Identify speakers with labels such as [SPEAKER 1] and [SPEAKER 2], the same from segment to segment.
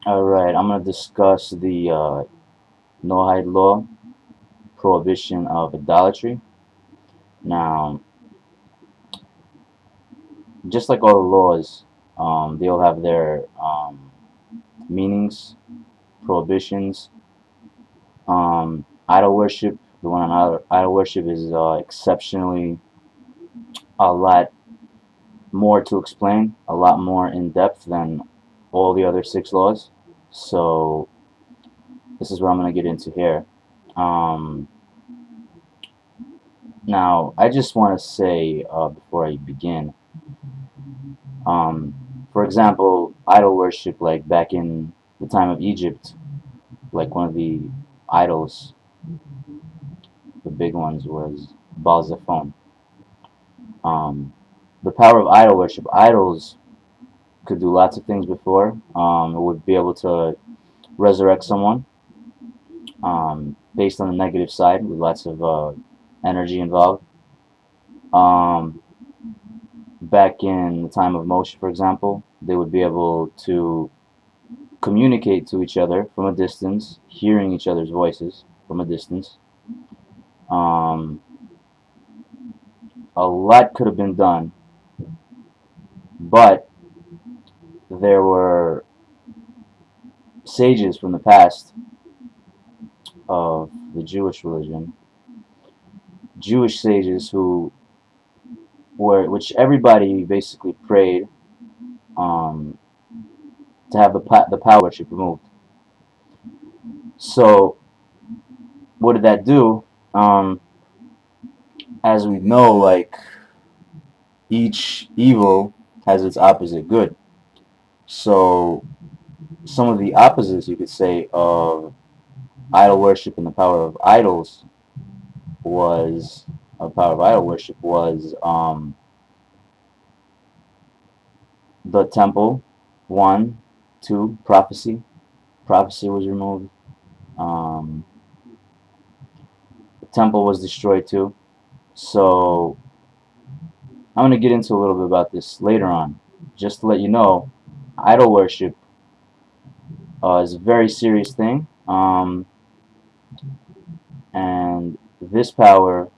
[SPEAKER 1] Alright, I'm going to discuss the NOAHIDE law, Prohibition of Idolatry. Now, just like all the laws, they all have their meanings, prohibitions. Idol worship, the one on idol worship is exceptionally a lot more to explain, a lot more in depth than all the other six laws. So, this is what I'm going to get into here. Um, Now, I just want to say before I begin, for example, idol worship, like back in the time of Egypt, like one of the idols, the big ones, was Baal Zephon. Um, the power of idol worship, idols could do lots of things before. It would be able to resurrect someone based on the negative side with lots of energy involved. Um, Back in the time of Moshe, for example, they would be able to communicate to each other from a distance, hearing each other's voices from a distance. Um, a lot could have been done, but there were sages from the past of the Jewish religion, Jewish sages which everybody basically prayed um, to have the power worship removed. So what did that do? Um, as we know, like each evil has its opposite good. So some of the opposites, you could say, of idol worship and the power of idols was power of idol worship was the temple, one, two, prophecy. Prophecy was removed. Um, the temple was destroyed too. So I'm going to get into a little bit about this later on. Just to let you know, idol worship is a very serious thing. And this power,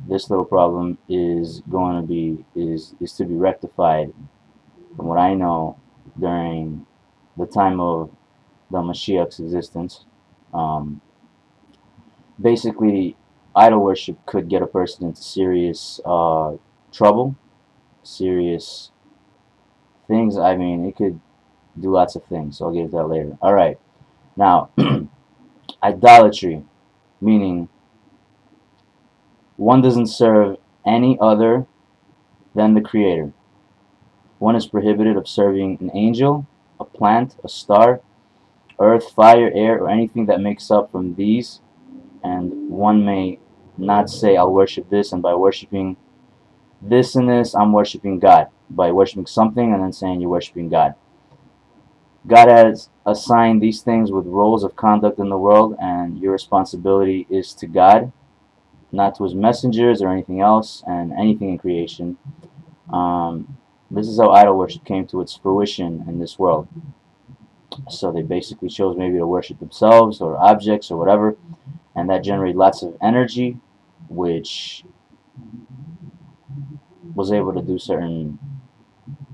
[SPEAKER 1] this little problem is going to be is to be rectified from what I know during the time of the Mashiach's existence. Um, Basically, idol worship could get a person into serious trouble, serious things. I mean, it could do lots of things. So I'll get into that later. All right. Now, idolatry, meaning one doesn't serve any other than the Creator. One is prohibited of serving an angel, a plant, a star, earth, fire, air, or anything that makes up from these, and one may not say, I'll worship this, and by worshiping this and this, I'm worshiping God. By worshiping something and then saying you're worshiping God. God has assigned these things with roles of conduct in the world, and your responsibility is to God, not to his messengers or anything else, and anything in creation. This is how idol worship came to its fruition in this world. So they basically chose maybe to worship themselves or objects or whatever, and that generated lots of energy, which was able to do certain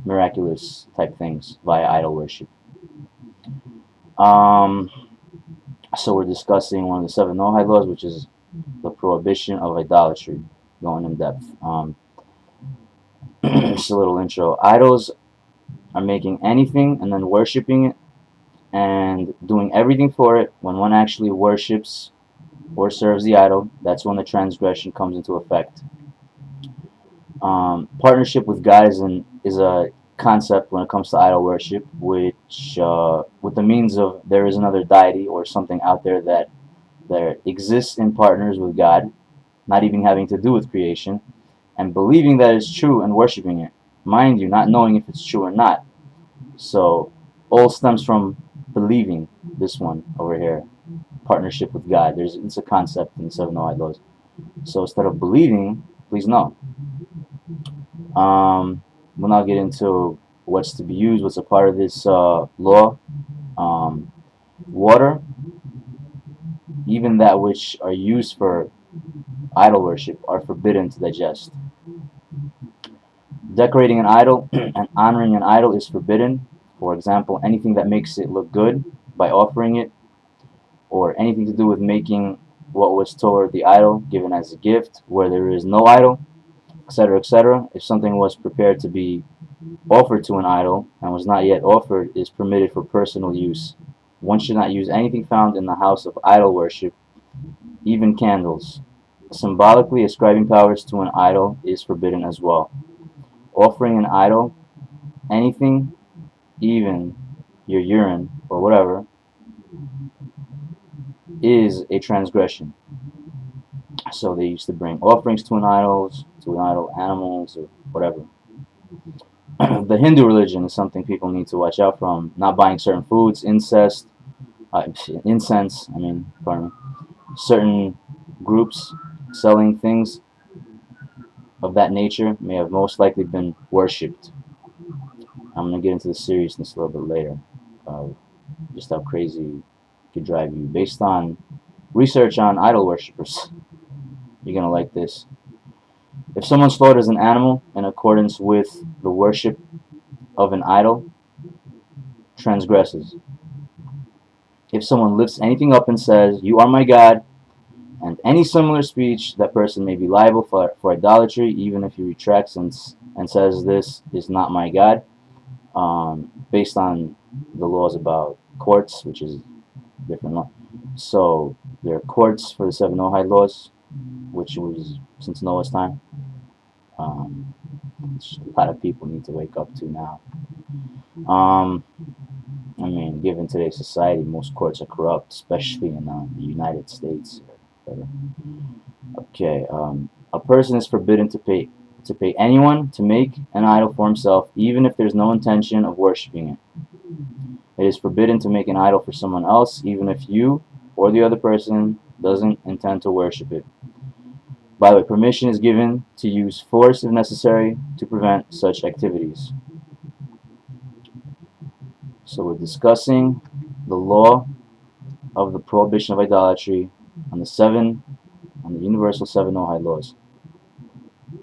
[SPEAKER 1] miraculous type things via idol worship. Um, so we're discussing one of the seven Noahide laws, which is the prohibition of idolatry, going in depth. Just a little intro. Idols are making anything and then worshiping it and doing everything for it. When one actually worships or serves the idol, that's when the transgression comes into effect. Partnership with God is a concept when it comes to idol worship, which with the means of there is another deity or something out there that there exists in partners with God, not even having to do with creation, and believing that it's true and worshiping it. Mind you, not knowing if it's true or not. So all stems from believing this one over here, partnership with God. It's a concept in the seven Noahide laws. So instead of believing, please know. We'll now get into what's to be used, what's a part of this law. Water, even that which are used for idol worship, are forbidden to digest. Decorating an idol and honoring an idol is forbidden. For example, anything that makes it look good by offering it, or anything to do with making what was toward the idol given as a gift where there is no idol, etc., etc. If something was prepared to be offered to an idol and was not yet offered, is permitted for personal use. One should not use anything found in the house of idol worship, even candles. Symbolically ascribing powers to an idol is forbidden as well. Offering an idol anything, even your urine or whatever, is a transgression. So they used to bring offerings to an idol, animals or whatever. The Hindu religion is something people need to watch out from. Not buying certain foods, incense. Pardon me. Certain groups selling things of that nature may have most likely been worshipped. I'm gonna get into the seriousness a little bit later. Just how crazy it could drive you based on research on idol worshippers. You're gonna like this. If someone slaughters an animal in accordance with the worship of an idol, transgresses. If someone lifts anything up and says, "You are my God," and any similar speech, that person may be liable for idolatry, even if he retracts and says, "This is not my God," based on the laws about courts, which is different law. So there are courts for the seven Noahide laws, which was since Noah's time. A lot of people need to wake up to now. Given today's society, most courts are corrupt, especially in the United States. Okay, a person is forbidden to pay anyone to make an idol for himself, even if there's no intention of worshiping it. It is forbidden to make an idol for someone else, even if you or the other person doesn't intend to worship it. By the way, permission is given to use force if necessary to prevent such activities. So we're discussing the law of the prohibition of idolatry on the universal seven Noahide laws.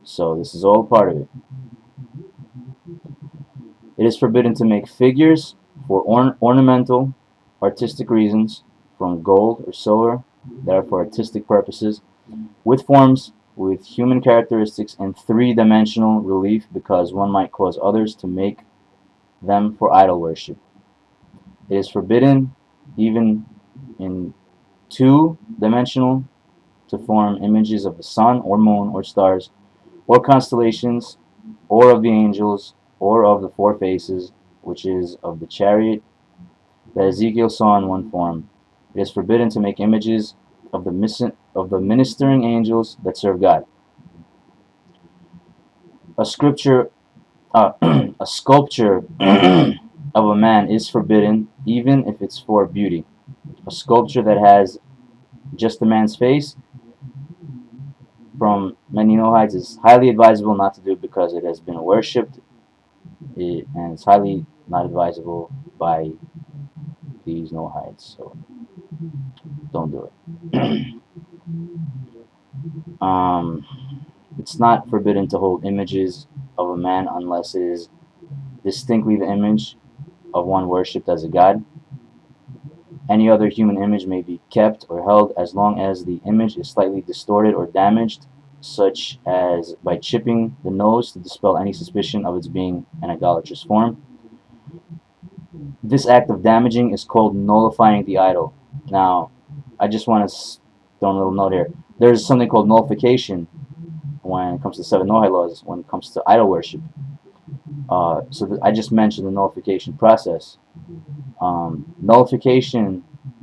[SPEAKER 1] So this is all part of it. It is forbidden to make figures for ornamental, artistic reasons from gold or silver that are for artistic purposes, with forms with human characteristics in three-dimensional relief, because one might cause others to make them for idol worship. It is forbidden, even in two-dimensional, to form images of the sun or moon or stars or constellations or of the angels or of the four faces, which is of the chariot that Ezekiel saw in one form. It is forbidden to make images of the ministering angels that serve God. A sculpture of a man is forbidden, even if it's for beauty. A sculpture that has just a man's face from many Noahides is highly advisable not to do because it has been worshipped, and it's highly not advisable by these Noahides, so don't do it. It's not forbidden to hold images of a man unless it is distinctly the image of one worshipped as a god. Any other human image may be kept or held as long as the image is slightly distorted or damaged, such as by chipping the nose to dispel any suspicion of its being an idolatrous form. This act of damaging is called nullifying the idol. Now, I just want to throw a little note here. There's something called nullification when it comes to seven Noahide laws, when it comes to idol worship. I just mentioned the nullification process. Nullification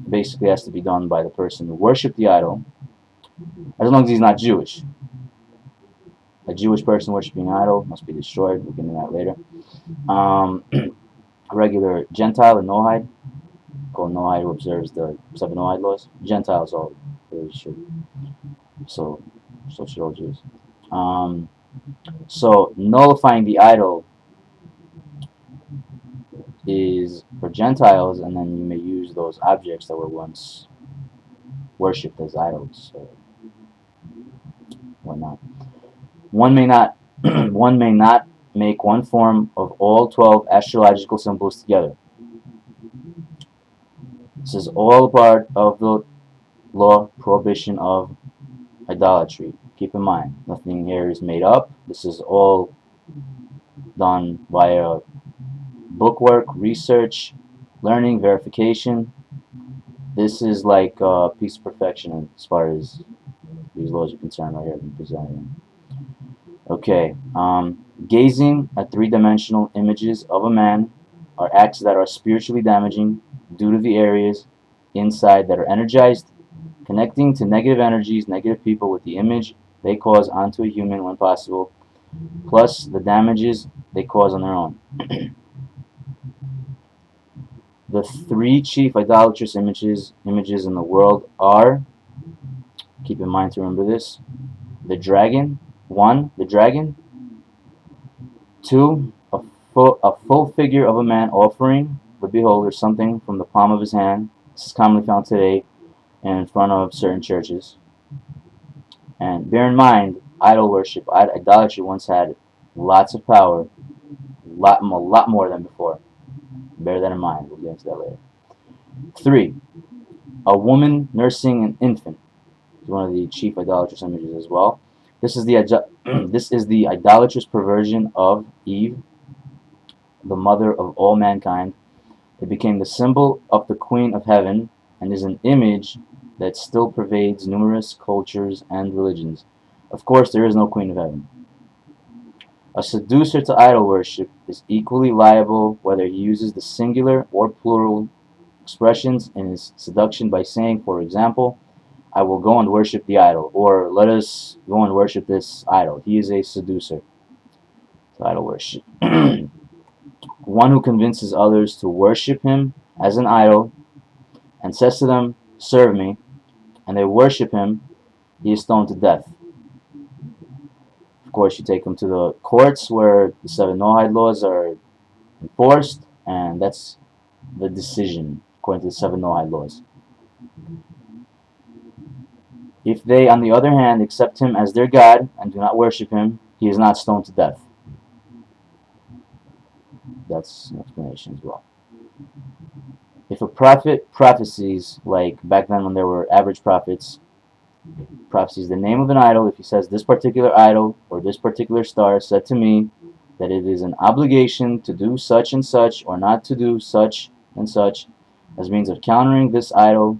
[SPEAKER 1] basically has to be done by the person who worshipped the idol, as long as he's not Jewish. A Jewish person worshiping an idol must be destroyed. We'll get into that later. A regular Gentile, a Noahide, called Noahide, who observes the seven Noahide laws. Gentiles all really should. So should all Jews. So nullifying the idol is for Gentiles, and then you may use those objects that were once worshipped as idols or whatnot. One may not one may not make one form of all 12 astrological symbols together. This is all part of the law prohibition of idolatry. Keep in mind, nothing here is made up. This is all done via bookwork, research, learning, verification. This is like a piece of perfection as far as these laws are concerned right here. Presented. Okay, gazing at three-dimensional images of a man are acts that are spiritually damaging due to the areas inside that are energized, connecting to negative energies, negative people with the image they cause onto a human when possible, plus the damages they cause on their own. The three chief idolatrous images in the world are, keep in mind to remember this, the dragon, 1, the dragon, 2, a full figure of a man offering the beholder something from the palm of his hand. This is commonly found today in front of certain churches. And bear in mind, idol worship, idolatry once had lots of power, a lot more than before. Bear that in mind. We'll get into that later. 3, a woman nursing an infant. It's one of the chief idolatrous images as well. This is the idolatrous perversion of Eve, the mother of all mankind. It became the symbol of the Queen of Heaven and is an image that still pervades numerous cultures and religions. Of course, there is no Queen of Heaven. A seducer to idol worship is equally liable whether he uses the singular or plural expressions in his seduction by saying, for example, I will go and worship the idol, or let us go and worship this idol. He is a seducer to idol worship. One who convinces others to worship him as an idol and says to them, serve me, and they worship him, he is stoned to death. Of course, you take him to the courts where the 7 Noahide laws are enforced, and that's the decision according to the 7 Noahide laws. If they, on the other hand, accept him as their God and do not worship him, he is not stoned to death. That's an explanation as well. If a prophet prophesies, like back then when there were average prophets, prophesies the name of an idol, if he says this particular idol or this particular star said to me that it is an obligation to do such and such or not to do such and such as means of countering this idol,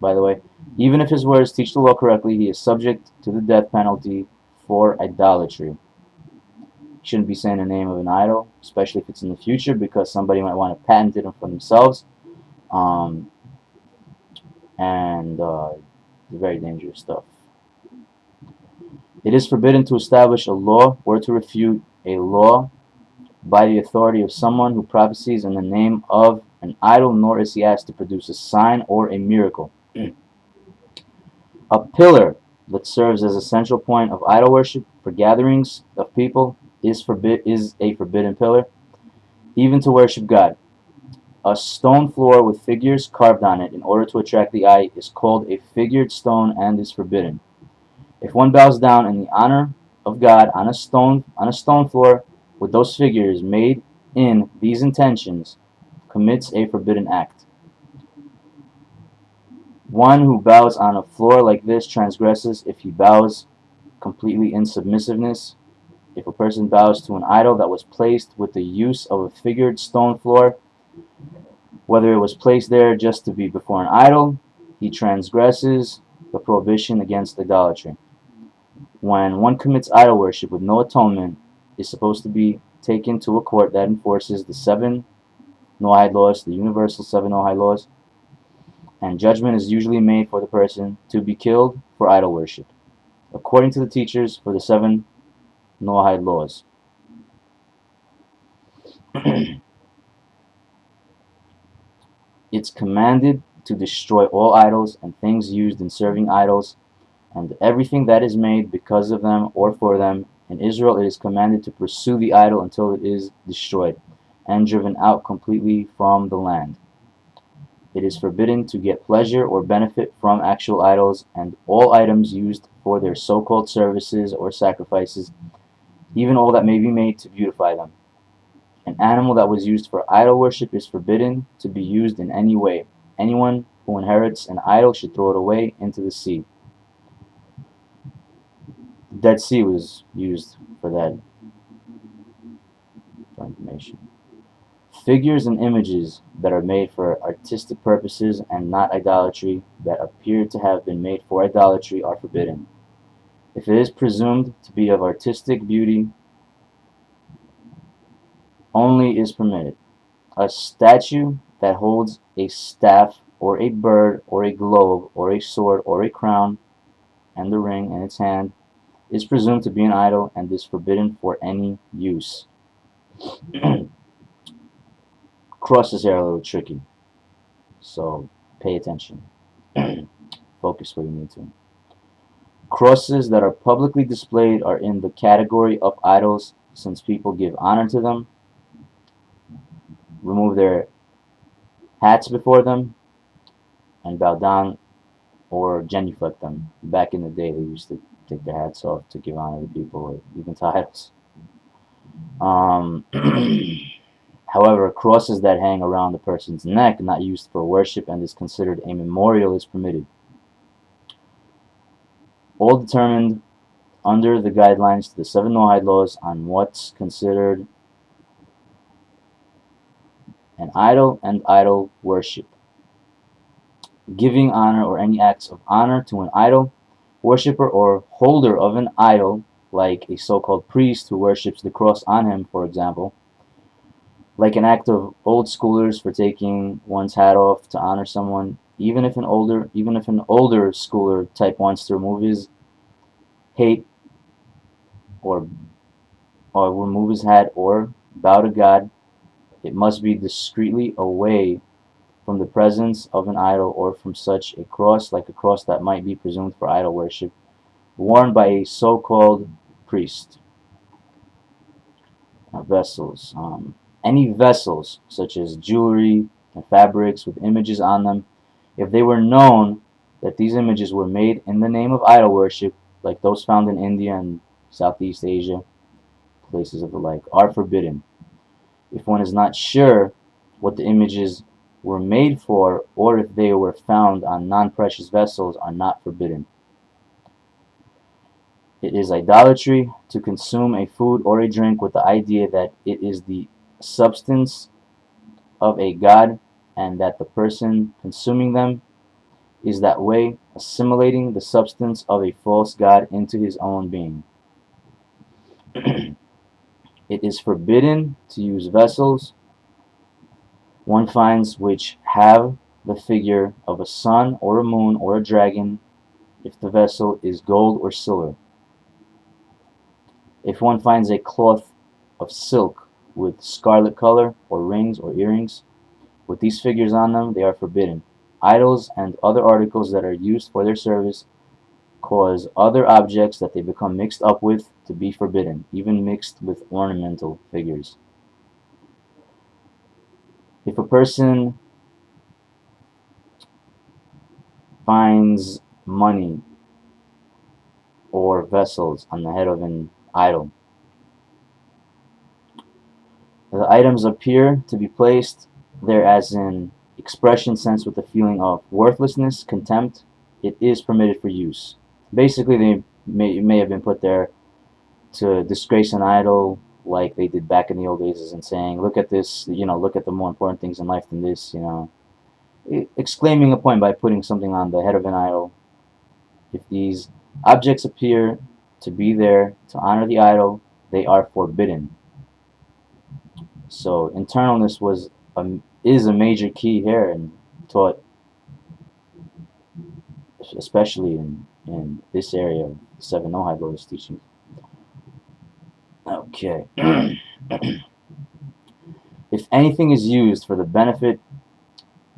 [SPEAKER 1] by the way, even if his words teach the law correctly, he is subject to the death penalty for idolatry. He shouldn't be saying the name of an idol, especially if it's in the future, because somebody might want to patent it for themselves. Very dangerous stuff. It is forbidden to establish a law or to refute a law by the authority of someone who prophesies in the name of an idol, nor is he asked to produce a sign or a miracle. A pillar that serves as a central point of idol worship for gatherings of people is a forbidden pillar, even to worship God. A stone floor with figures carved on it in order to attract the eye is called a figured stone and is forbidden. If one bows down in the honor of God on a stone floor with those figures made in these intentions, commits a forbidden act. One who bows on a floor like this transgresses if he bows completely in submissiveness. If a person bows to an idol that was placed with the use of a figured stone floor, whether it was placed there just to be before an idol, he transgresses the prohibition against idolatry. When one commits idol worship with no atonement, is supposed to be taken to a court that enforces the 7 Noahide laws, the universal 7 Noahide laws, and judgment is usually made for the person to be killed for idol worship, according to the teachers for the 7 Noahide laws. It's commanded to destroy all idols and things used in serving idols, and everything that is made because of them or for them. In Israel, it is commanded to pursue the idol until it is destroyed. and driven out completely from the land. It is forbidden to get pleasure or benefit from actual idols and all items used for their so-called services or sacrifices, even all that may be made to beautify them. An animal that was used for idol worship is forbidden to be used in any way. Anyone who inherits an idol should throw it away into the sea. The Dead Sea was used for that, for information. Figures and images that are made for artistic purposes and not idolatry, that appear to have been made for idolatry, are forbidden. If it is presumed to be of artistic beauty, only is permitted. A statue that holds a staff or a bird or a globe or a sword or a crown and a ring in its hand is presumed to be an idol and is forbidden for any use. Crosses here are a little tricky, so pay attention. Focus where you need to. Crosses that are publicly displayed are in the category of idols, since people give honor to them, remove their hats before them, and bow down or genuflect them. Back in the day, they used to take their hats off to give honor to people, or even to idols. However, crosses that hang around the person's neck, not used for worship and is considered a memorial, is permitted. All determined under the guidelines to the 7 Noahide laws on what's considered an idol and idol worship. Giving honor or any acts of honor to an idol, worshipper, or holder of an idol, like a so-called priest who worships the cross on him, for example, like an act of old schoolers for taking one's hat off to honor someone, even if an older schooler type wants to remove his hate or remove his hat or bow to God, it must be discreetly away from the presence of an idol or from such a cross, like a cross that might be presumed for idol worship, worn by a so-called priest. Now, vessels. Any vessels, such as jewelry and fabrics with images on them, if they were known that these images were made in the name of idol worship, like those found in India and Southeast Asia, places of the like, are forbidden. If one is not sure what the images were made for, or if they were found on non-precious vessels, are not forbidden. It is idolatry to consume a food or a drink with the idea that it is the substance of a god and that the person consuming them is that way assimilating the substance of a false god into his own being. It is forbidden to use vessels one finds which have the figure of a sun or a moon or a dragon if the vessel is gold or silver. If one finds a cloth of silk with scarlet color or rings or earrings with these figures on them, they are forbidden. Idols and other articles that are used for their service cause other objects that they become mixed up with to be forbidden, even mixed with ornamental figures. If a person finds money or vessels on the head of an idol, the items appear to be placed there as an expression sense with a feeling of worthlessness, contempt, it is permitted for use. Basically, they may have been put there to disgrace an idol, like they did back in the old days, and saying, look at this, look at the more important things in life than this, exclaiming a point by putting something on the head of an idol. If these objects appear to be there to honor the idol, they are forbidden. So internalness is a major key here, and taught especially in this area of 7 Noahide laws teaching. Okay. If anything is used for the benefit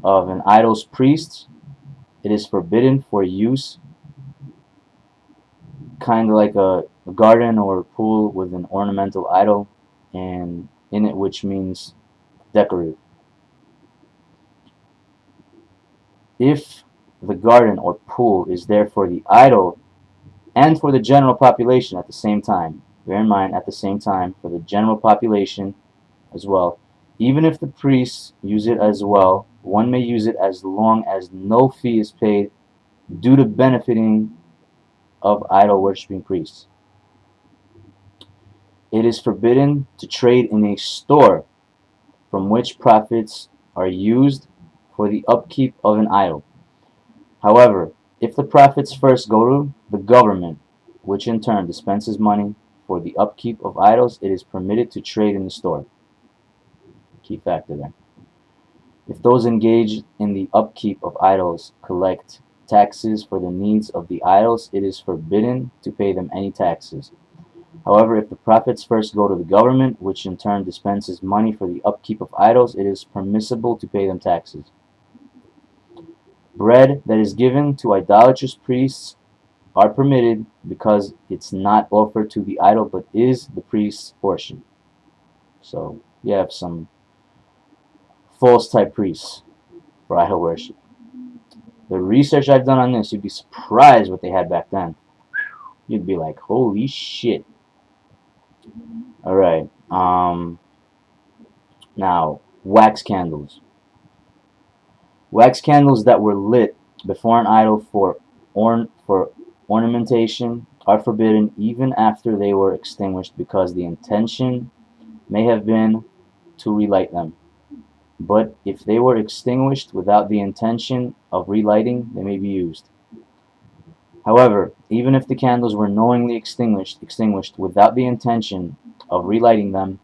[SPEAKER 1] of an idol's priest, it is forbidden for use, kind of like a garden or a pool with an ornamental idol and in it, which means decorative. If the garden or pool is there for the idol and for the general population at the same time, bear in mind, at the same time, for the general population as well, even if the priests use it as well, one may use it as long as no fee is paid due to benefiting of idol worshipping priests. It is forbidden to trade in a store from which profits are used for the upkeep of an idol. However, if the profits first go to the government, which in turn dispenses money for the upkeep of idols, it is permitted to trade in the store. Key factor there. If those engaged in the upkeep of idols collect taxes for the needs of the idols, it is forbidden to pay them any taxes. However, if the profits first go to the government, which in turn dispenses money for the upkeep of idols, it is permissible to pay them taxes. Bread that is given to idolatrous priests are permitted because it's not offered to the idol but is the priest's portion. So you have some false type priests for idol worship. The research I've done on this, you'd be surprised what they had back then. You'd be like, holy shit. Alright, now, wax candles. Wax candles that were lit before an idol for ornamentation are forbidden even after they were extinguished because the intention may have been to relight them. But if they were extinguished without the intention of relighting, they may be used. However, even if the candles were knowingly extinguished without the intention of relighting them,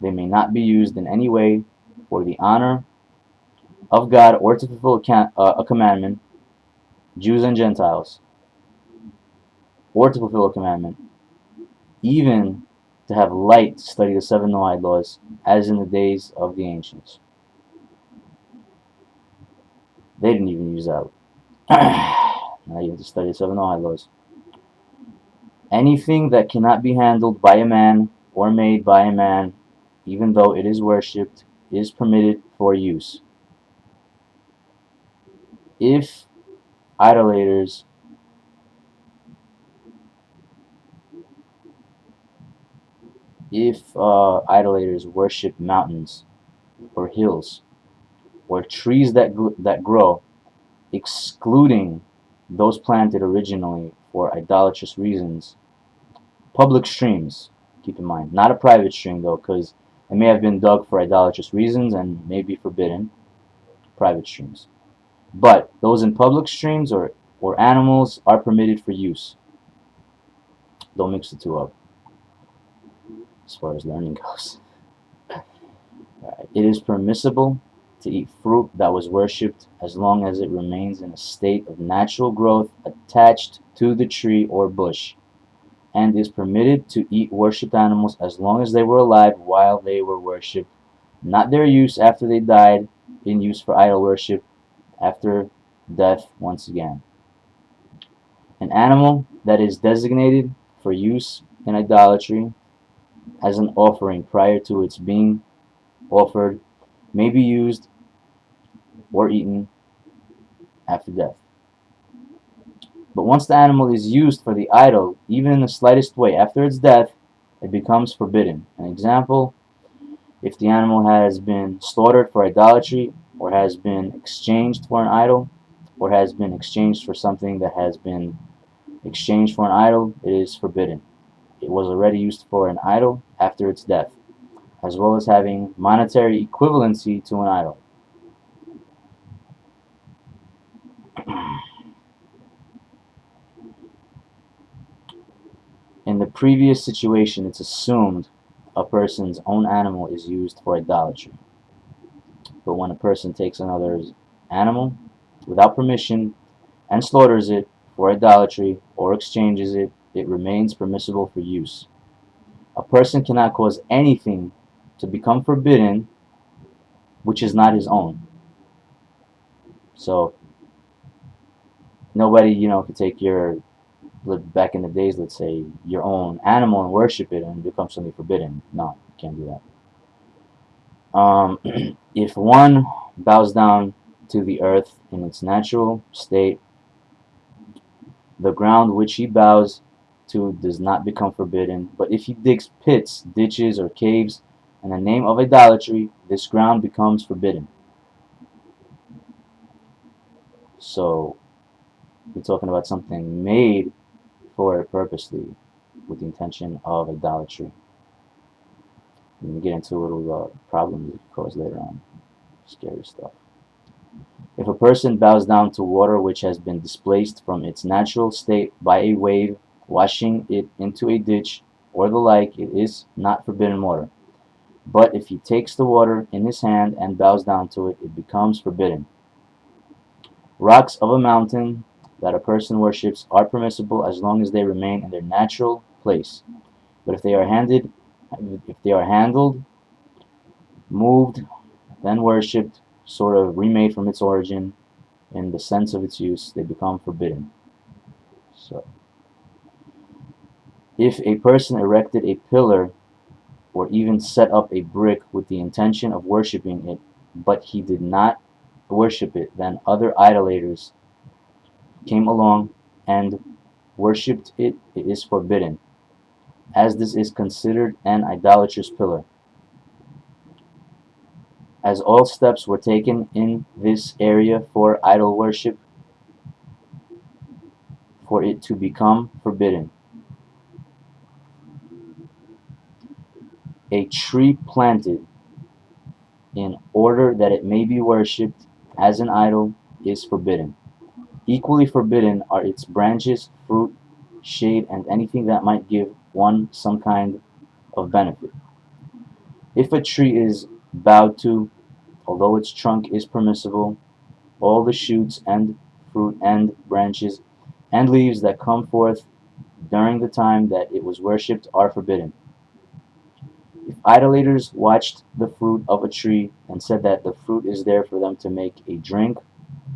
[SPEAKER 1] they may not be used in any way for the honor of God or to fulfill a commandment, Jews and Gentiles, or to fulfill a commandment, even to have light to study the 7 Noahide laws, as in the days of the ancients. They didn't even use that. Not even to study the 7 Noahide laws. Anything that cannot be handled by a man or made by a man, even though it is worshipped, is permitted for use. If idolaters worship mountains or hills or trees that grow, excluding those planted originally for idolatrous reasons, public streams, keep in mind, not a private stream though, because it may have been dug for idolatrous reasons and may be forbidden, private streams. But those in public streams or animals are permitted for use. Don't mix the two up as far as learning goes. It is permissible to eat fruit that was worshipped as long as it remains in a state of natural growth attached to the tree or bush, and is permitted to eat worshipped animals as long as they were alive while they were worshipped, not their use after they died in use for idol worship after death once again. An animal that is designated for use in idolatry as an offering prior to its being offered may be used or eaten after death. But once the animal is used for the idol, even in the slightest way after its death, it becomes forbidden. An example, if the animal has been slaughtered for idolatry, or has been exchanged for an idol, or has been exchanged for something that has been exchanged for an idol, it is forbidden. It was already used for an idol after its death, as well as having monetary equivalency to an idol. In the previous situation, it's assumed a person's own animal is used for idolatry. But when a person takes another's animal without permission and slaughters it for idolatry or exchanges it, it remains permissible for use. A person cannot cause anything to become forbidden which is not his own. So nobody, could take your, back in the days, let's say, your own animal and worship it and it becomes something forbidden. No, you can't do that. If one bows down to the earth in its natural state, the ground which he bows to does not become forbidden. But if he digs pits, ditches, or caves in the name of idolatry, this ground becomes forbidden. So we're talking about something made for it purposely with the intention of idolatry. And we get into a little problems it can cause later on. Scary stuff. If a person bows down to water which has been displaced from its natural state by a wave washing it into a ditch or the like, it is not forbidden water. But if he takes the water in his hand and bows down to it, it becomes forbidden. Rocks of a mountain that a person worships are permissible as long as they remain in their natural place. But if they are handled, moved, then worshipped, sort of remade from its origin, in the sense of its use, they become forbidden. So, if a person erected a pillar or even set up a brick with the intention of worshipping it, but he did not worship it, then other idolaters came along and worshipped it, it is forbidden, as this is considered an idolatrous pillar. As all steps were taken in this area for idol worship, for it to become forbidden. A tree planted in order that it may be worshipped as an idol is forbidden. Equally forbidden are its branches, fruit, shade, and anything that might give one some kind of benefit. If a tree is bowed to, although its trunk is permissible, all the shoots and fruit and branches and leaves that come forth during the time that it was worshipped are forbidden. If idolaters watched the fruit of a tree and said that the fruit is there for them to make a drink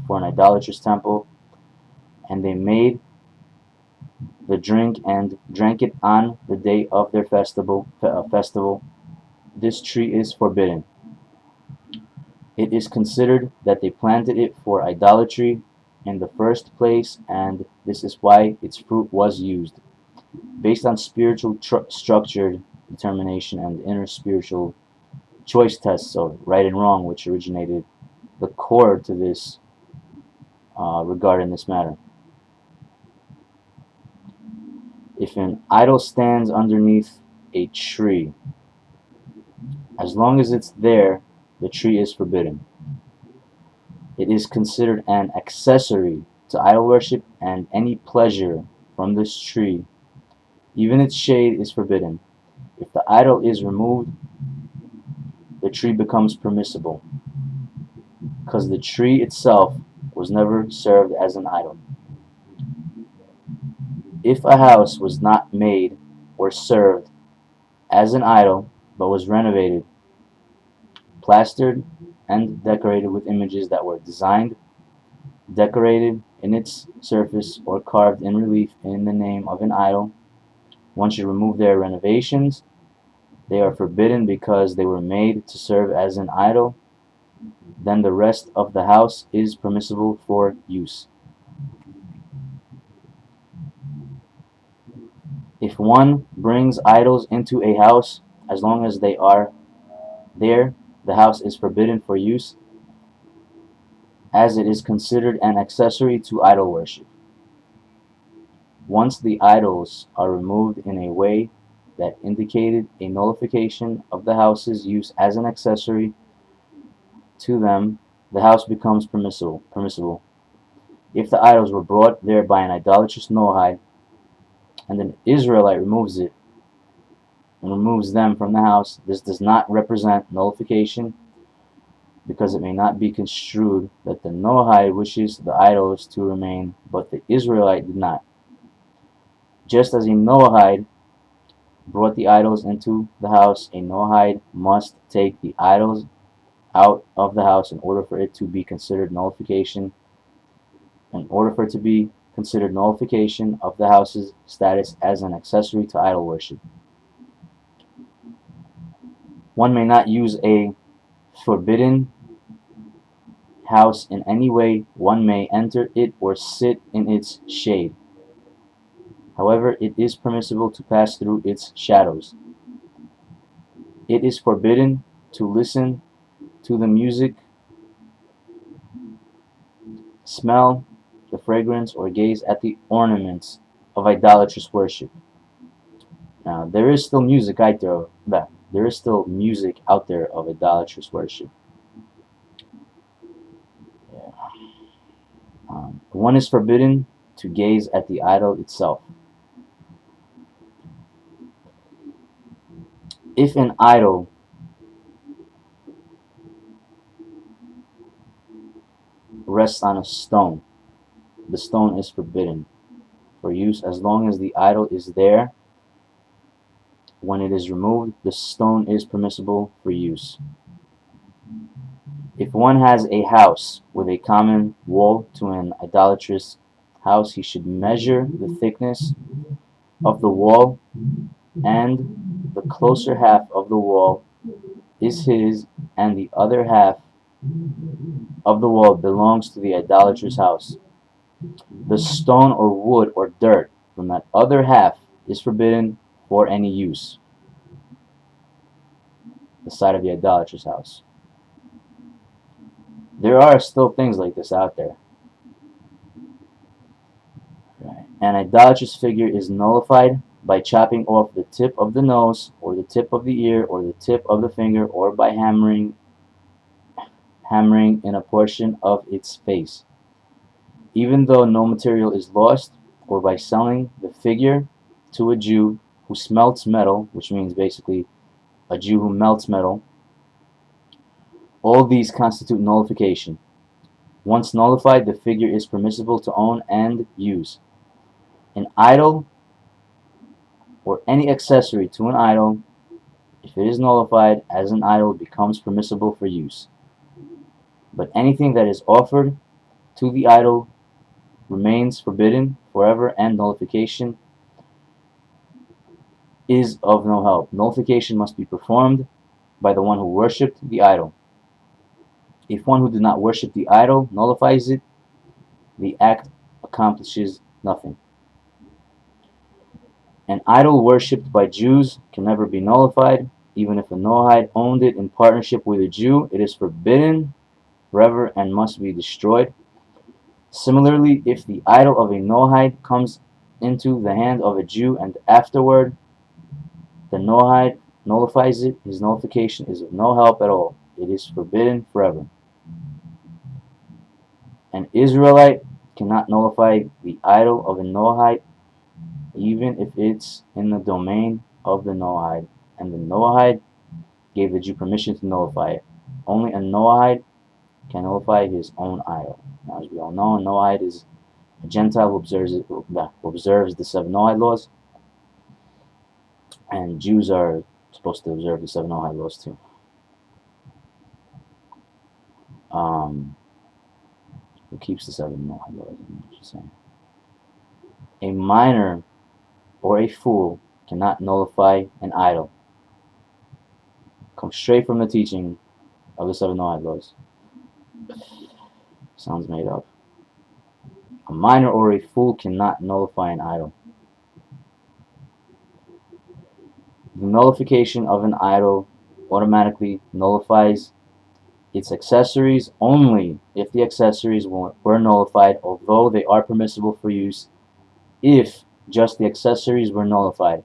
[SPEAKER 1] for an idolatrous temple, and they made the drink and drank it on the day of their festival, this tree is forbidden. It is considered that they planted it for idolatry in the first place, and this is why its fruit was used. Based on spiritual structured determination and inner spiritual choice tests of right and wrong, which originated the core to this regarding this matter. If an idol stands underneath a tree, as long as it's there, the tree is forbidden. It is considered an accessory to idol worship, and any pleasure from this tree, even its shade, is forbidden. If the idol is removed, the tree becomes permissible, because the tree itself was never served as an idol. If a house was not made or served as an idol, but was renovated, plastered, and decorated with images that were designed, decorated in its surface, or carved in relief in the name of an idol, one should remove their renovations. They are forbidden because they were made to serve as an idol. Then the rest of the house is permissible for use. If one brings idols into a house, as long as they are there, the house is forbidden for use, as it is considered an accessory to idol worship. Once the idols are removed in a way that indicated a nullification of the house's use as an accessory to them, the house becomes permissible. If the idols were brought there by an idolatrous Noahide, and an Israelite removes it and removes them from the house, this does not represent nullification, because it may not be construed that the Noahide wishes the idols to remain, but the Israelite did not. Just as a Noahide brought the idols into the house, a Noahide must take the idols out of the house in order for it to be considered nullification. In order for it to be considered nullification of the house's status as an accessory to idol worship. One may not use a forbidden house in any way one may enter it or sit in its shade. However, it is permissible to pass through its shadows. It is forbidden to listen to the music, smell the fragrance, or gaze at the ornaments of idolatrous worship. Now, there is still music out there of that. There is still music out there of idolatrous worship. Yeah. One is forbidden to gaze at the idol itself. If an idol rests on a stone, the stone is forbidden for use as long as the idol is there. When it is removed, the stone is permissible for use. If one has a house with a common wall to an idolatrous house, he should measure the thickness of the wall, and the closer half of the wall is his, and the other half of the wall belongs to the idolatrous house. The stone or wood or dirt from that other half is forbidden for any use. The side of the idolatrous house. There are still things like this out there. Right. An idolatrous figure is nullified by chopping off the tip of the nose, or the tip of the ear, or the tip of the finger, or by hammering in a portion of its face. Even though no material is lost, or by selling the figure to a Jew who smelts metal, which means basically a Jew who melts metal, all these constitute nullification. Once nullified, the figure is permissible to own and use. An idol or any accessory to an idol, if it is nullified as an idol, becomes permissible for use. But anything that is offered to the idol remains forbidden forever, and nullification is of no help. Nullification must be performed by the one who worshipped the idol. If one who did not worship the idol nullifies it, the act accomplishes nothing. An idol worshipped by Jews can never be nullified. Even if a Noahide owned it in partnership with a Jew, it is forbidden forever and must be destroyed. Similarly, if the idol of a Noahide comes into the hand of a Jew and afterward the Noahide nullifies it, his nullification is of no help at all. It is forbidden forever. An Israelite cannot nullify the idol of a Noahide, even if it's in the domain of the Noahide, and the Noahide gave the Jew permission to nullify it. Only a Noahide can nullify his own idol. Now, as we all know, a Noahide is a Gentile who observes the 7 Noahide laws, and Jews are supposed to observe the 7 Noahide laws too. Who keeps the 7 Noahide laws? I should say. A minor or a fool cannot nullify an idol. Comes straight from the teaching of the 7 Noahide laws. Sounds made up. A minor or a fool cannot nullify an idol. The nullification of an idol automatically nullifies its accessories only if the accessories were nullified, although they are permissible for use. If just the accessories were nullified,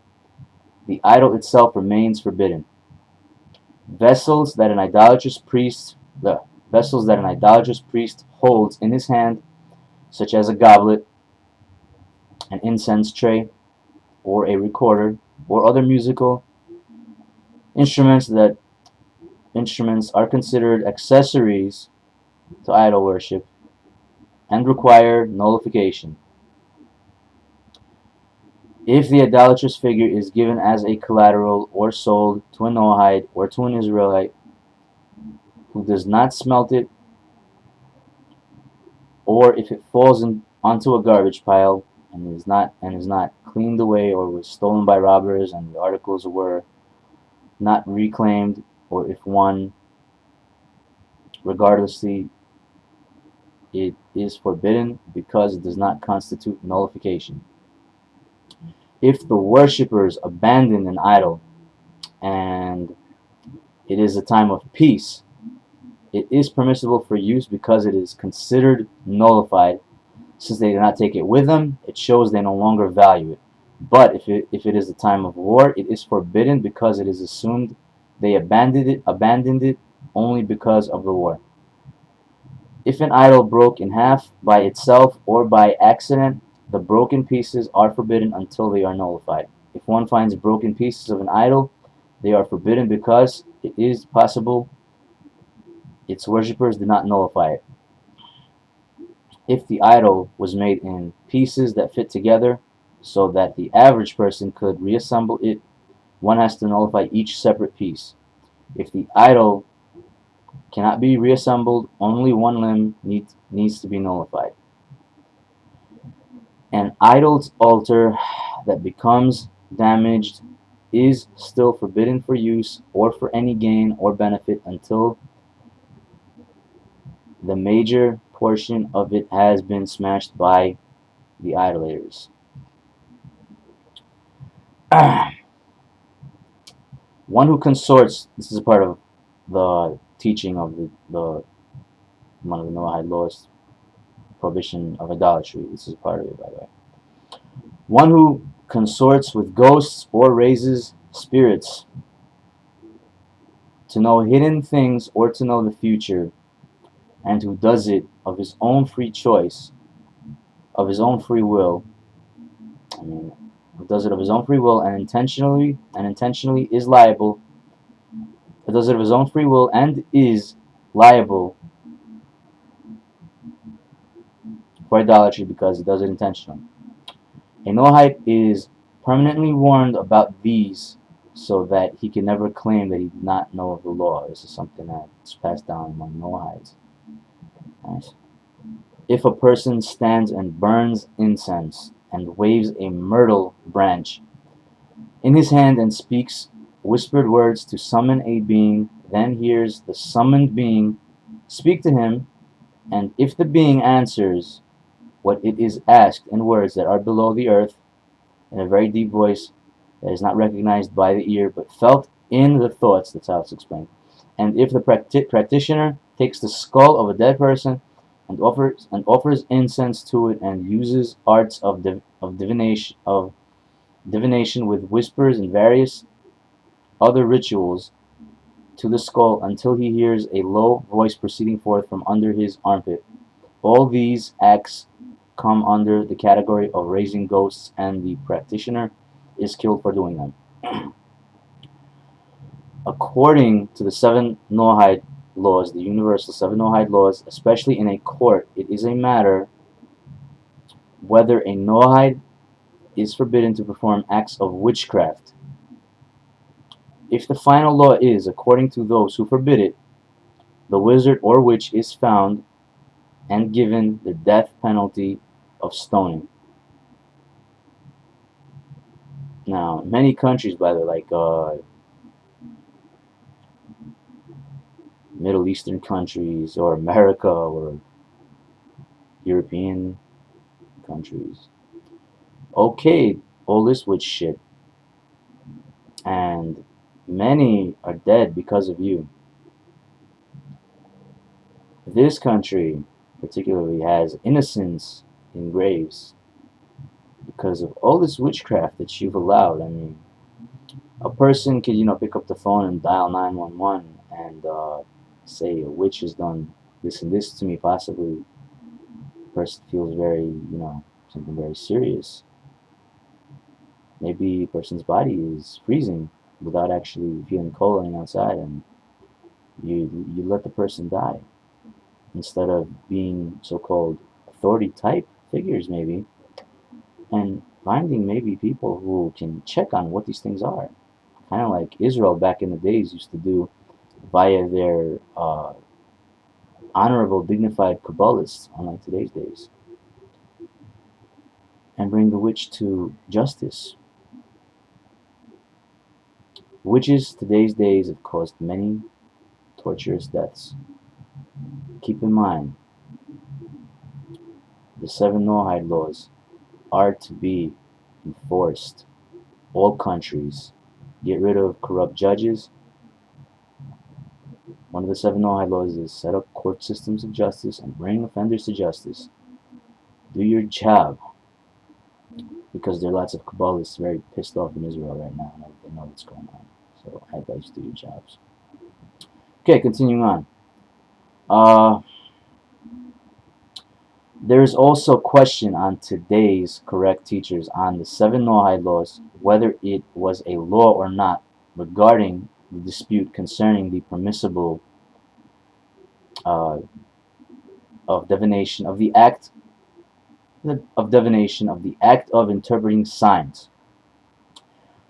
[SPEAKER 1] the idol itself remains forbidden. Vessels that an idolatrous priest holds in his hand, such as a goblet, an incense tray, or a recorder, or other musical instruments are considered accessories to idol worship and require nullification. If the idolatrous figure is given as a collateral or sold to a Noahide or to an Israelite who does not smelt it, or if it falls onto a garbage pile and is not cleaned away, or was stolen by robbers and the articles were not reclaimed, or if one regardlessly, it is forbidden because it does not constitute nullification. If the worshippers abandon an idol and it is a time of peace, it is permissible for use because it is considered nullified. Since they did not take it with them, it shows they no longer value it. But if it is a time of war, it is forbidden because it is assumed they abandoned it only because of the war. If an idol broke in half by itself or by accident, the broken pieces are forbidden until they are nullified. If one finds broken pieces of an idol, they are forbidden because it is possible its worshippers did not nullify it. If the idol was made in pieces that fit together so that the average person could reassemble it, one has to nullify each separate piece. If the idol cannot be reassembled, only one limb needs to be nullified. An idol's altar that becomes damaged is still forbidden for use or for any gain or benefit until the major portion of it has been smashed by the idolaters. One who consorts, this is a part of the teaching of the one of the Noahide laws, prohibition of idolatry. This is part of it, by the way. One who consorts with ghosts or raises spirits to know hidden things or to know the future, and who does it of his own free choice, of his own free will, who does it of his own free will and intentionally is liable, who does it of his own free will and is liable for idolatry because he does it intentionally. A Noahide is permanently warned about these so that he can never claim that he did not know of the law. This is something that's passed down among Noahides. Nice. If a person stands and burns incense and waves a myrtle branch in his hand and speaks whispered words to summon a being, then hears the summoned being speak to him, and if the being answers what it is asked in words that are below the earth, in a very deep voice that is not recognized by the ear but felt in the thoughts, that's how it's explained. And if the practitioner takes the skull of a dead person and offers incense to it and uses arts of divination with whispers and various other rituals to the skull until he hears a low voice proceeding forth from under his armpit, all these acts come under the category of raising ghosts, and the practitioner is killed for doing them. According to the seven Noahide laws, the universal seven Noahide laws, especially in a court, it is a matter whether a Noahide is forbidden to perform acts of witchcraft. If the final law is, according to those who forbid it, the wizard or witch is found and given the death penalty of stoning. Now, many countries, by the way, like Middle Eastern countries or America or European countries, okay, all this witch shit, and many are dead because of you. This country particularly has innocents in graves because of all this witchcraft that you've allowed. I mean, a person could, pick up the phone and dial 911 and say a witch has done this and this to me, possibly. The person feels very, something very serious. Maybe a person's body is freezing without actually feeling cold on the outside, and you let the person die instead of being so-called authority type figures, maybe, and finding maybe people who can check on what these things are, kind of like Israel back in the days used to do via their honorable, dignified Kabbalists, unlike today's days, and bring the witch to justice. Witches today's days have caused many torturous deaths. Keep in mind, the 7 Noahide laws are to be enforced. All countries get rid of corrupt judges. One of the 7 Noahide laws is set up court systems of justice and bring offenders to justice. Do your job, because there are lots of Kabbalists very pissed off in Israel right now, and they know what's going on. So I advise you to do your jobs. Okay, continuing on. There is also a question on today's correct teachers on the 7 Noahide laws, whether it was a law or not, regarding the dispute concerning the permissible of divination, of the act of divination, of the act of interpreting signs.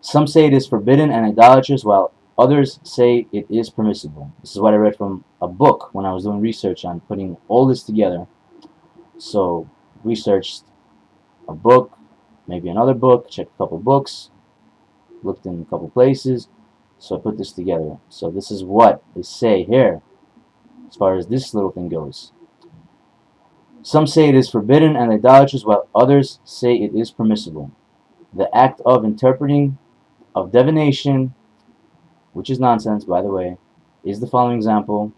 [SPEAKER 1] Some say it is forbidden and idolatrous, while others say it is permissible. This is what I read from a book when I was doing research on putting all this together. So, researched a book, maybe another book, checked a couple books, looked in a couple places, so I put this together. So this is what they say here, as far as this little thing goes. Some say it is forbidden and idolatrous, while others say it is permissible. The act of interpreting, of divination, which is nonsense, by the way, is the following example.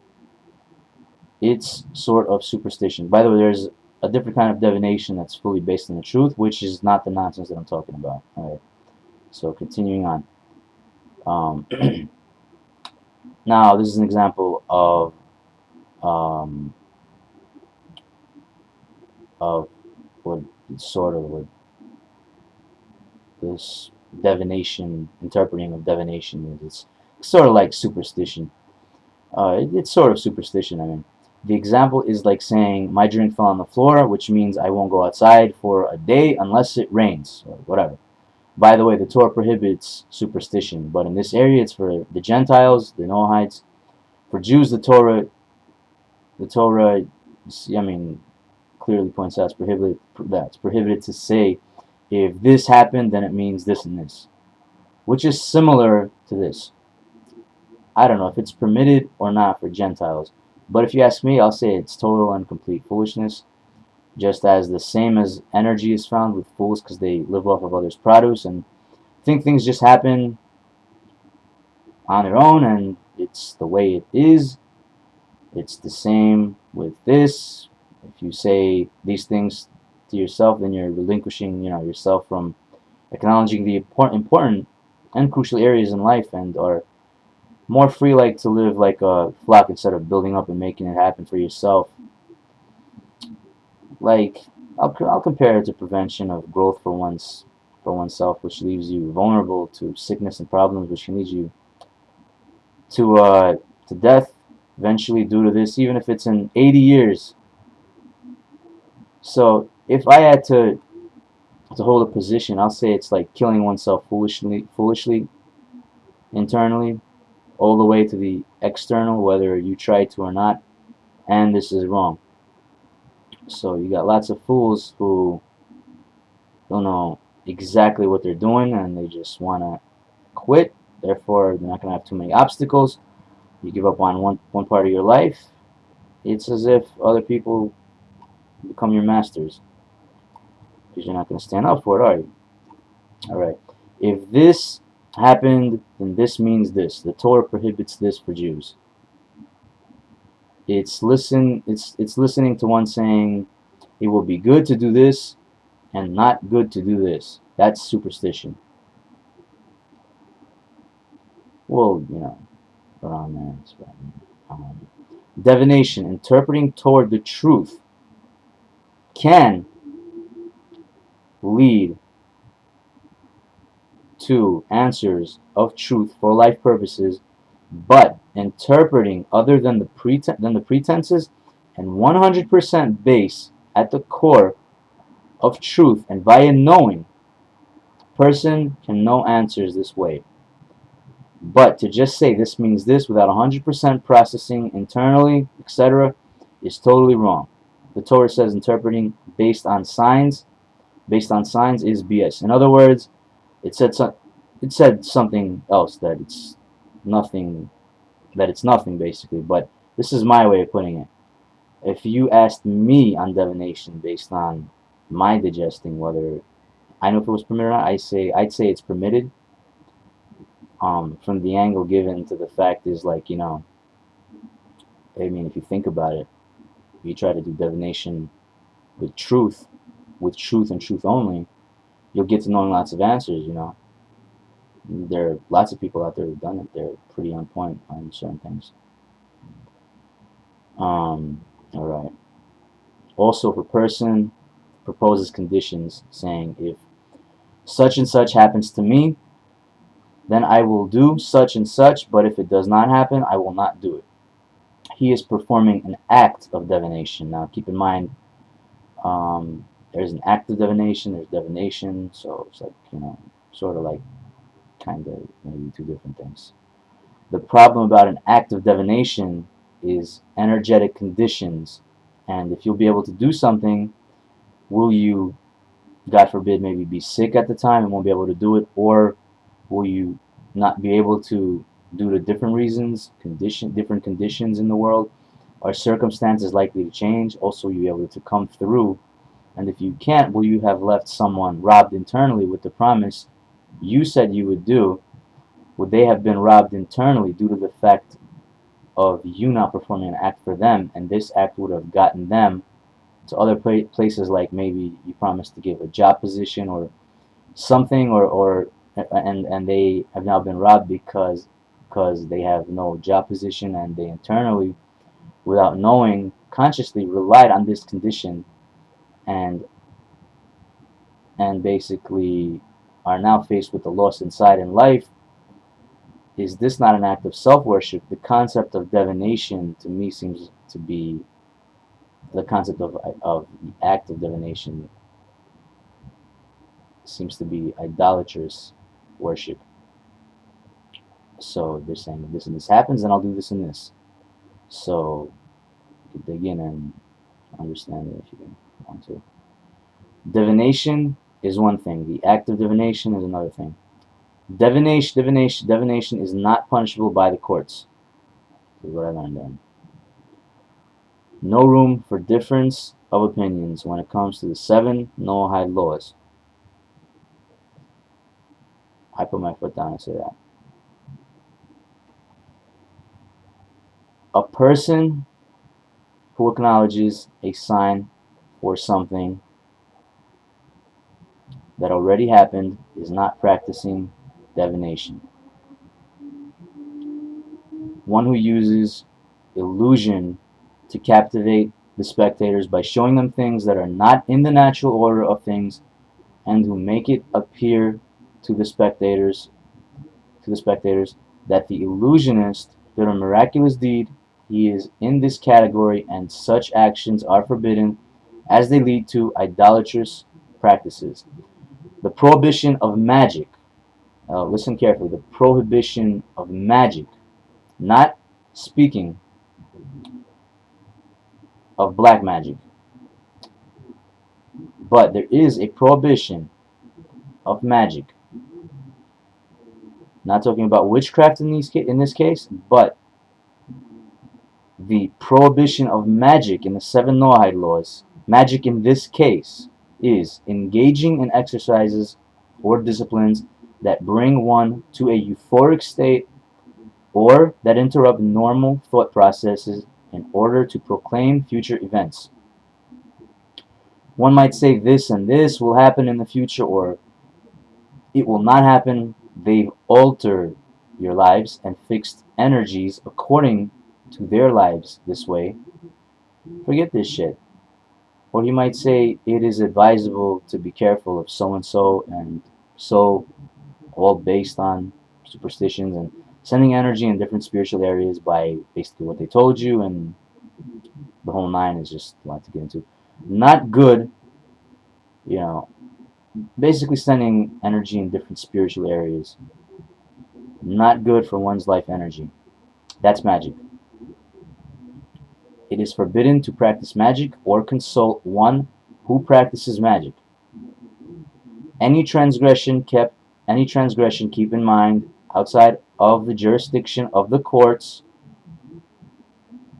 [SPEAKER 1] It's sort of superstition. By the way, there's a different kind of divination that's fully based on the truth, which is not the nonsense that I'm talking about. All right. So continuing on. Now, this is an example of what sort of what this divination, interpreting of divination is. It's sort of like superstition. It's sort of superstition. I mean, the example is like saying my drink fell on the floor, which means I won't go outside for a day unless it rains or whatever. By the way, the Torah prohibits superstition, but in this area it's for the Gentiles, the Noahides. For Jews, the Torah, I mean, clearly points out it's prohibited to say, if this happened, then it means this and this, which is similar to this. I don't know if it's permitted or not for Gentiles, but if you ask me, I'll say it's total and complete foolishness, just as the same as energy is found with fools because they live off of others' produce and think things just happen on their own and it's the way it is. It's the same with this. If you say these things to yourself, then you're relinquishing, yourself from acknowledging the important and crucial areas in life, and are more free, like to live like a flock instead of building up and making it happen for yourself. Like I'll compare it to prevention of growth for oneself, which leaves you vulnerable to sickness and problems, which can lead you to death eventually due to this, even if it's in 80 years. So if I had to hold a position, I'll say it's like killing oneself foolishly internally, all the way to the external, whether you try to or not, and this is wrong. So you got lots of fools who don't know exactly what they're doing and they just want to quit. Therefore, they're not going to have too many obstacles. You give up on one part of your life, it's as if other people become your masters, because you're not going to stand up for it, are you? Alright. If this happened, then this means this. The Torah prohibits this for Jews. It's listening to one saying it will be good to do this and not good to do this. That's superstition. Well, around there. Divination, interpreting toward the truth, can lead to answers of truth for life purposes, but interpreting other than the pretenses and 100% base at the core of truth and via knowing, person can know answers this way. But to just say this means this without 100% processing internally, etc., is totally wrong. The Torah says interpreting based on signs is BS. In other words, it said something else, that it's nothing basically, but this is my way of putting it. If you asked me on divination based on my digesting, whether I know if it was permitted or not, I'd say it's permitted. From the angle given to the fact is like, I mean, if you think about it, if you try to do divination with truth, and truth only, you'll get to knowing lots of answers. There are lots of people out there who've done it. They're pretty on point on certain things. All right. Also, if a person proposes conditions saying, if such and such happens to me, then I will do such and such, but if it does not happen, I will not do it. He is performing an act of divination. Now, keep in mind, there's an act of divination, there's divination, so it's like, sort of like kind of maybe two different things. The problem about an act of divination is energetic conditions, and if you'll be able to do something, will you, God forbid, maybe be sick at the time and won't be able to do it, or will you not be able to due to different reasons, different conditions in the world? Are circumstances likely to change? Also, will you be able to come through? And if you can't, will you have left someone robbed internally with the promise you said you would do? Would they have been robbed internally due to the fact of you not performing an act for them, and this act would have gotten them to other places, like maybe you promised to give a job position or something, and they have now been robbed because they have no job position, and they internally, without knowing, consciously relied on this condition, and basically are now faced with the loss inside in life. Is this not an act of self-worship? The concept of divination to me seems to be the concept of the act of divination seems to be idolatrous worship. So they're saying, if this and this happens, then I'll do this and this. So you can dig in and understand it if you want to. Divination is one thing. The act of divination is another thing. Divination is not punishable by the courts. This is what I learned then. No room for difference of opinions when it comes to the 7 Noahide laws. I put my foot down and say that. A person who acknowledges a sign or something that already happened is not practicing divination. One who uses illusion to captivate the spectators by showing them things that are not in the natural order of things, and who make it appear to the spectators that the illusionist did a miraculous deed. He is in this category, and such actions are forbidden as they lead to idolatrous practices. The prohibition of magic. Listen carefully. The prohibition of magic, not speaking of black magic, but there is a prohibition of magic. Not talking about witchcraft in this case, but the prohibition of magic in the 7 Noahide laws. Magic in this case is engaging in exercises or disciplines that bring one to a euphoric state or that interrupt normal thought processes in order to proclaim future events. One might say this and this will happen in the future, or it will not happen. They've altered your lives and fixed energies according to their lives this way. Forget this shit. Or you might say it is advisable to be careful of so and so, all based on superstitions and sending energy in different spiritual areas by basically what they told you, and the whole nine is just a lot to get into. Not good, basically sending energy in different spiritual areas. Not good for one's life energy. That's magic. It is forbidden to practice magic or consult one who practices magic. Any transgression, keep in mind, outside of the jurisdiction of the courts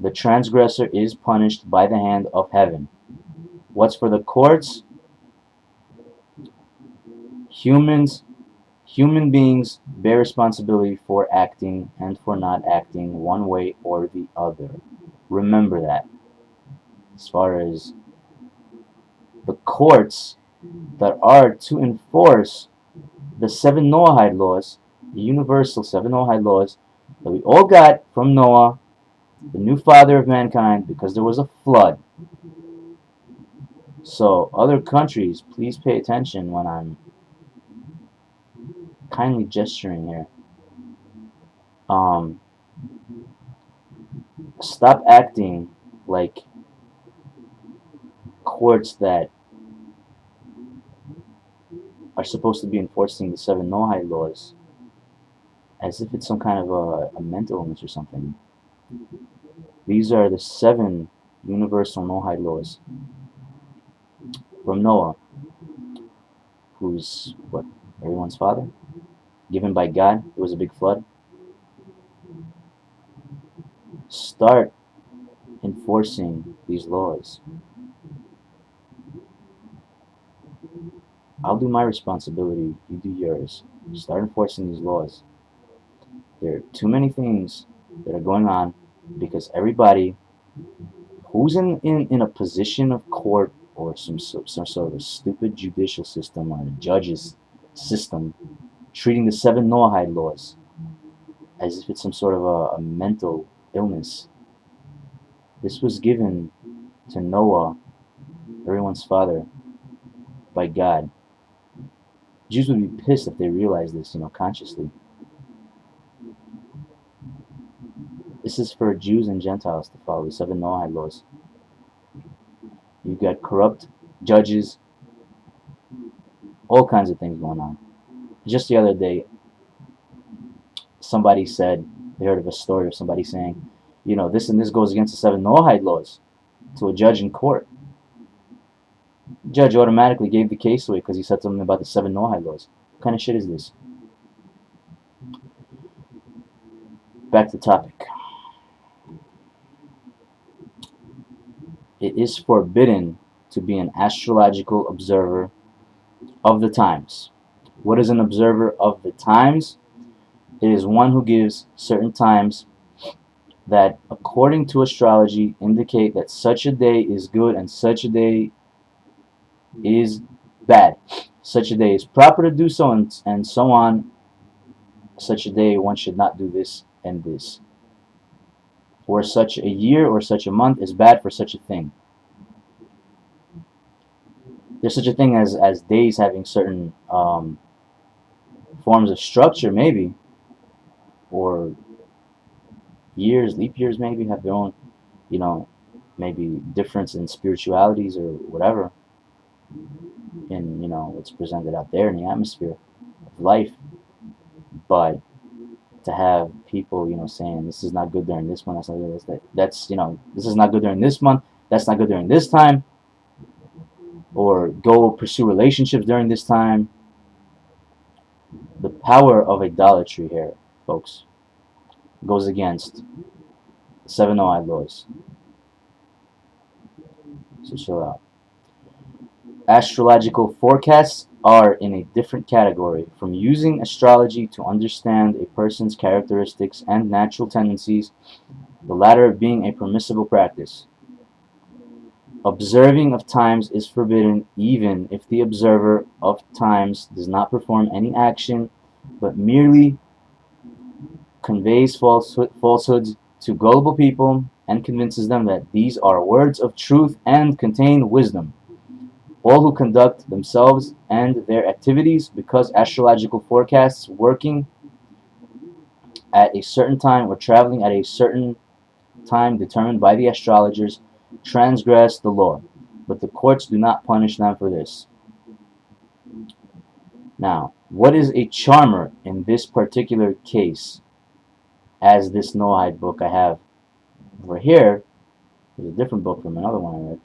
[SPEAKER 1] The transgressor is punished by the hand of heaven. What's for the courts? Human beings bear responsibility for acting and for not acting one way or the other. Remember that. As far as the courts that are to enforce the 7 Noahide laws, the universal 7 Noahide laws that we all got from Noah, the new father of mankind, because there was a flood. So, other countries, please pay attention when I'm kindly gesturing here. Stop acting like courts that are supposed to be enforcing the 7 Noahide laws as if it's some kind of a mental illness or something. These are the 7 universal Noahide laws from Noah, who's, what, everyone's father? Given by God. It was a big flood. Start enforcing these laws. I'll do my responsibility, you do yours. Start enforcing these laws. There are too many things that are going on because everybody who's in a position of court or some sort of stupid judicial system or a judge's system treating the 7 Noahide laws as if it's some sort of a mental illness. This was given to Noah, everyone's father, by God. Jews would be pissed if they realized this, consciously. This is for Jews and Gentiles to follow the 7 Noahide laws. You've got corrupt judges, all kinds of things going on. Just the other day, somebody said, they heard of a story of somebody saying, this and this goes against the 7 Noahide laws to a judge in court. The judge automatically gave the case away because he said something about the 7 Noahide laws. What kind of shit is this? Back to the topic. It is forbidden to be an astrological observer of the times. What is an observer of the times? It is one who gives certain times that, according to astrology, indicate that such a day is good and such a day is bad. Such a day is proper to do so, and so on. Such a day one should not do this and this. Or such a year or such a month is bad for such a thing. There's such a thing as days having certain forms of structure, maybe, or years, leap years maybe, have their own, maybe difference in spiritualities or whatever in, what's presented out there in the atmosphere of life. But to have people, saying this is not good during this month, that's this is not good during this month, that's not good during this time, or go pursue relationships during this time. The power of idolatry here, folks, goes against the 7 Noahide laws. So chill out. Astrological forecasts are in a different category from using astrology to understand a person's characteristics and natural tendencies, the latter being a permissible practice. Observing of times is forbidden even if the observer of times does not perform any action but merely conveys falsehoods to gullible people and convinces them that these are words of truth and contain wisdom. All who conduct themselves and their activities because astrological forecasts working at a certain time or traveling at a certain time determined by the astrologers transgress the law, but the courts do not punish them for this. Now, what is a charmer in this particular case? As this Noahide book I have over here, there's a different book from another one I read.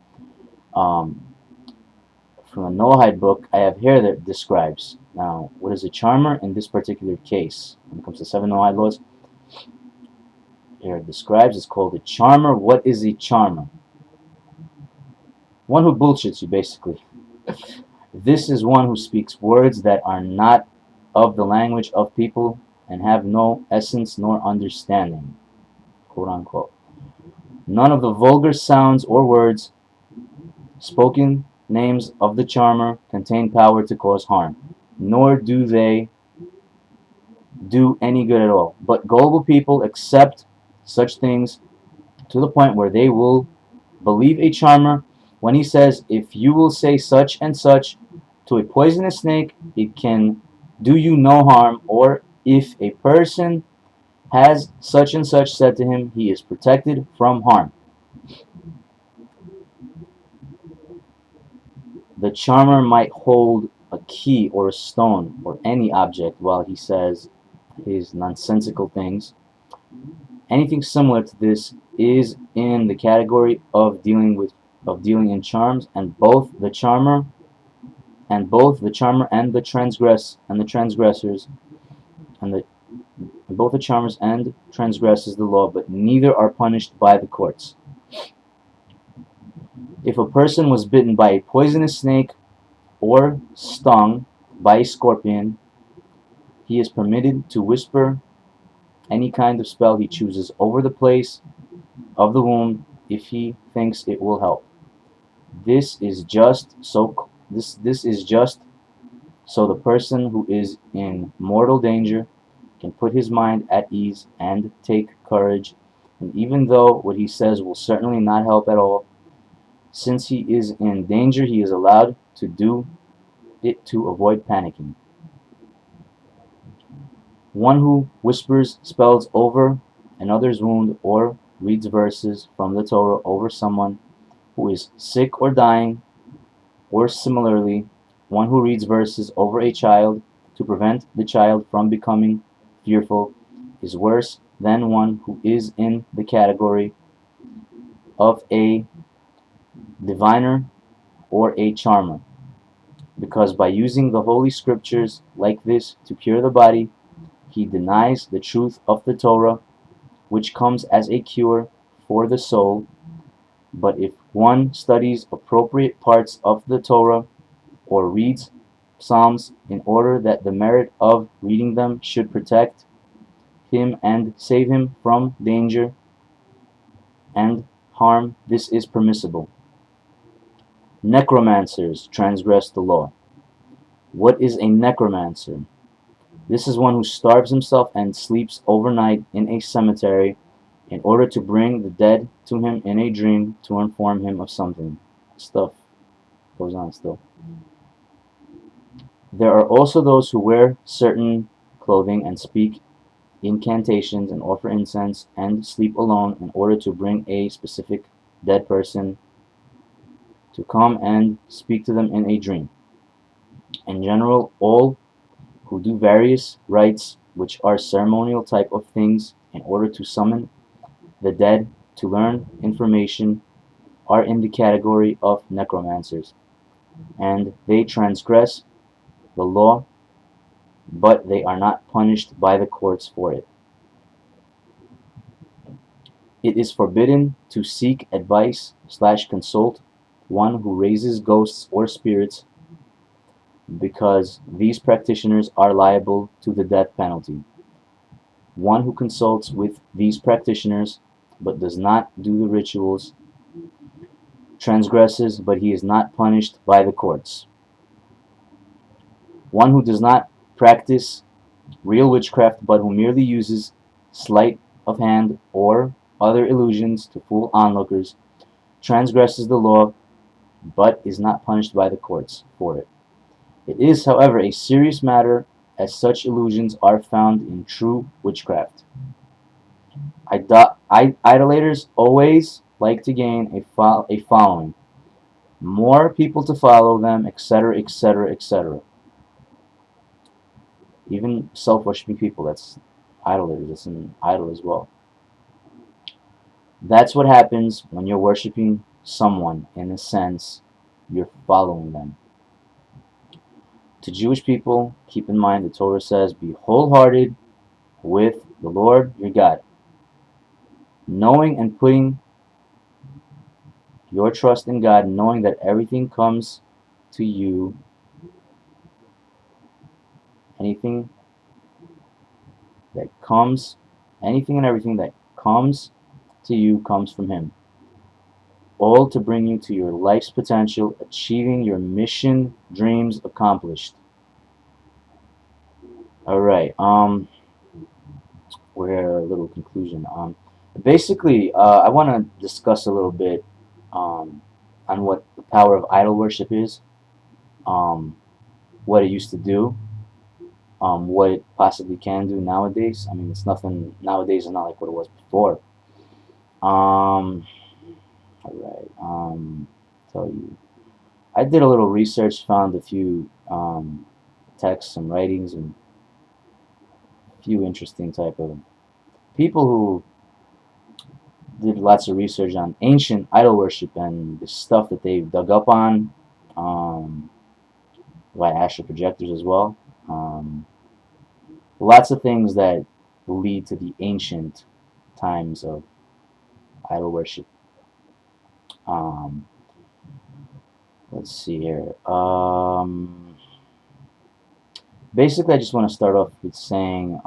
[SPEAKER 1] From a Noahide book I have here that describes. Now, what is a charmer in this particular case when it comes to 7 Noahide laws? here it describes, is called a charmer. What is a charmer? One who bullshits you, basically. This is one who speaks words that are not of the language of people and have no essence nor understanding, quote unquote. None of the vulgar sounds or words spoken names of the charmer contain power to cause harm, nor do they do any good at all. But gullible people accept such things to the point where they will believe a charmer when he says, if you will say such and such to a poisonous snake, it can do you no harm, or if a person has such and such said to him, he is protected from harm. The charmer might hold a key or a stone or any object while he says his nonsensical things. Anything similar to this is in the category of dealing in charms, and both the charmer and the transgressors and both the charmers and transgresses the law, but neither are punished by the courts. If a person was bitten by a poisonous snake or stung by a scorpion, he is permitted to whisper any kind of spell he chooses over the place of the wound if he thinks it will help. This is just so the person who is in mortal danger can put his mind at ease and take courage, and even though what he says will certainly not help at all, since he is in danger, he is allowed to do it to avoid panicking. One who whispers spells over another's wound or reads verses from the Torah over someone who is sick or dying, or similarly, one who reads verses over a child to prevent the child from becoming fearful, is worse than one who is in the category of a diviner or a charmer, because by using the holy scriptures like this to cure the body, he denies the truth of the Torah, which comes as a cure for the soul. But if one studies appropriate parts of the Torah or reads Psalms in order that the merit of reading them should protect him and save him from danger and harm, this is permissible. Necromancers transgress the law. What is a necromancer? This is one who starves himself and sleeps overnight in a cemetery in order to bring the dead to him in a dream to inform him of something. Stuff goes on still. There are also those who wear certain clothing and speak incantations and offer incense and sleep alone in order to bring a specific dead person to come and speak to them in a dream. In general, all who do various rites, which are ceremonial type of things in order to summon the dead to learn information, are in the category of necromancers, and they transgress the law, but they are not punished by the courts for it. It is forbidden to seek advice/consult one who raises ghosts or spirits, because these practitioners are liable to the death penalty. One who consults with these practitioners but does not do the rituals transgresses, but he is not punished by the courts. One who does not practice real witchcraft but who merely uses sleight of hand or other illusions to fool onlookers transgresses the law but is not punished by the courts for it. It is, however, a serious matter, as such illusions are found in true witchcraft. Idolaters always like to gain a following, more people to follow them, etc., etc., etc. Even self-worshipping people, that's idolaters, that's an idol as well. That's what happens when you're worshiping someone. In a sense, you're following them. To Jewish people, keep in mind the Torah says, be wholehearted with the Lord your God. knowing and putting your trust in God, knowing that everything comes to you, anything that comes, anything and everything that comes to you comes from Him. All to bring you to your life's potential, achieving your mission, dreams accomplished. Alright, we're at a little conclusion. Basically, I want to discuss a little bit on what the power of idol worship is, um, what it used to do, what it possibly can do nowadays. I mean, it's nothing nowadays. Is not like what it was before. All right. Tell you, I did a little research, found a few texts and writings, and a few interesting type of people who did lots of research on ancient idol worship and the stuff that they've dug up on, by astral projectors as well. Lots of things that lead to the ancient times of idol worship. Um, let's see here. Basically, I just want to start off with saying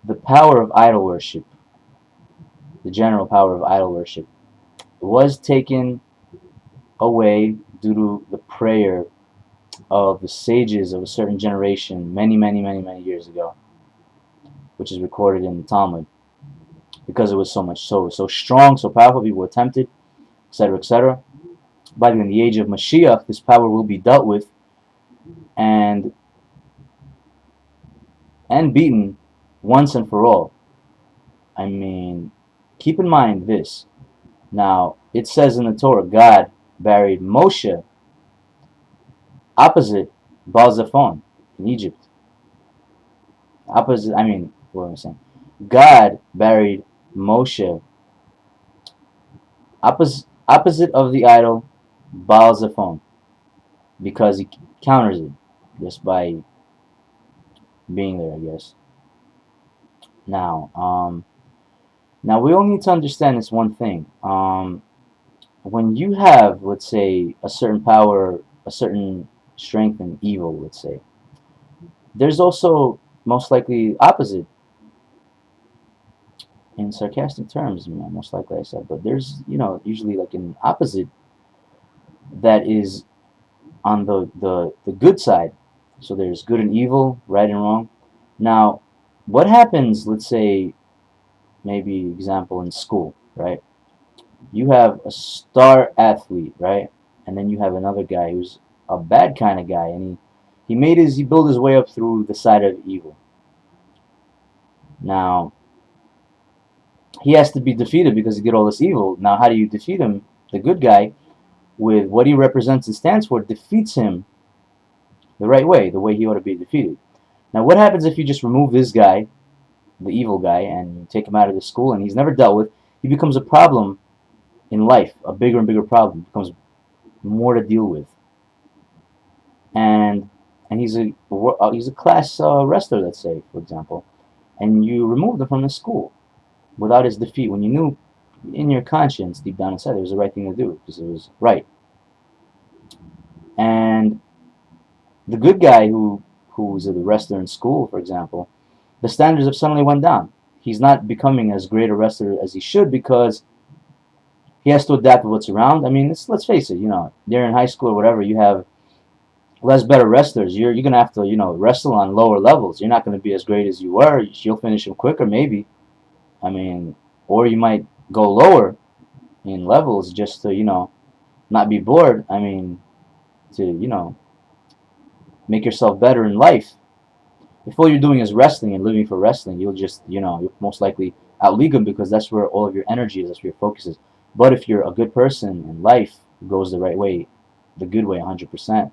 [SPEAKER 1] the power of idol worship, the general power of idol worship, was taken away due to the prayer of the sages of a certain generation many years ago, which is recorded in the Talmud, because it was so strong, so powerful. People were tempted, etc., etc. By the age of Mashiach, this power will be dealt with and beaten once and for all. I mean, keep in mind this. Now, it says in the Torah, God buried Moshe opposite Baal Zephon in Egypt. Opposite, I mean, what am I saying? God buried Moshe opposite of the idol Baal Zephon, because he counters it just by being there, I guess. Now we all need to understand this one thing. When you have, let's say, a certain power, a certain strength in evil, let's say, there's also most likely opposite, in sarcastic terms, most likely I said, but there's, usually like an opposite that is on the good side. So there's good and evil, right and wrong. Now, what happens, let's say, maybe example in school, right? You have a star athlete, right? And then you have another guy who's a bad kind of guy, and he built his way up through the side of evil. Now, he has to be defeated because he did all this evil. Now, how do you defeat him? The good guy, with what he represents and stands for, defeats him the right way, the way he ought to be defeated. Now, what happens if you just remove this guy, the evil guy, and you take him out of the school and he's never dealt with? He becomes a problem in life, a bigger and bigger problem. It becomes more to deal with. And he's a class wrestler, let's say, for example, and you removed him from the school without his defeat, when you knew in your conscience, deep down inside, it was the right thing to do because it was right. And the good guy who was a wrestler in school, for example, the standards have suddenly went down. He's not becoming as great a wrestler as he should because he has to adapt to what's around. I mean, let's face it. They're in high school or whatever. You have less better wrestlers. You're gonna have to wrestle on lower levels. You're not gonna be as great as you were. You'll finish him quicker, maybe. I mean, or you might go lower in levels just to not be bored. I mean, to make yourself better in life. If all you're doing is wrestling and living for wrestling, you'll most likely outleague them because that's where all of your energy is, that's where your focus is. But if you're a good person in life who goes the right way, the good way, 100%,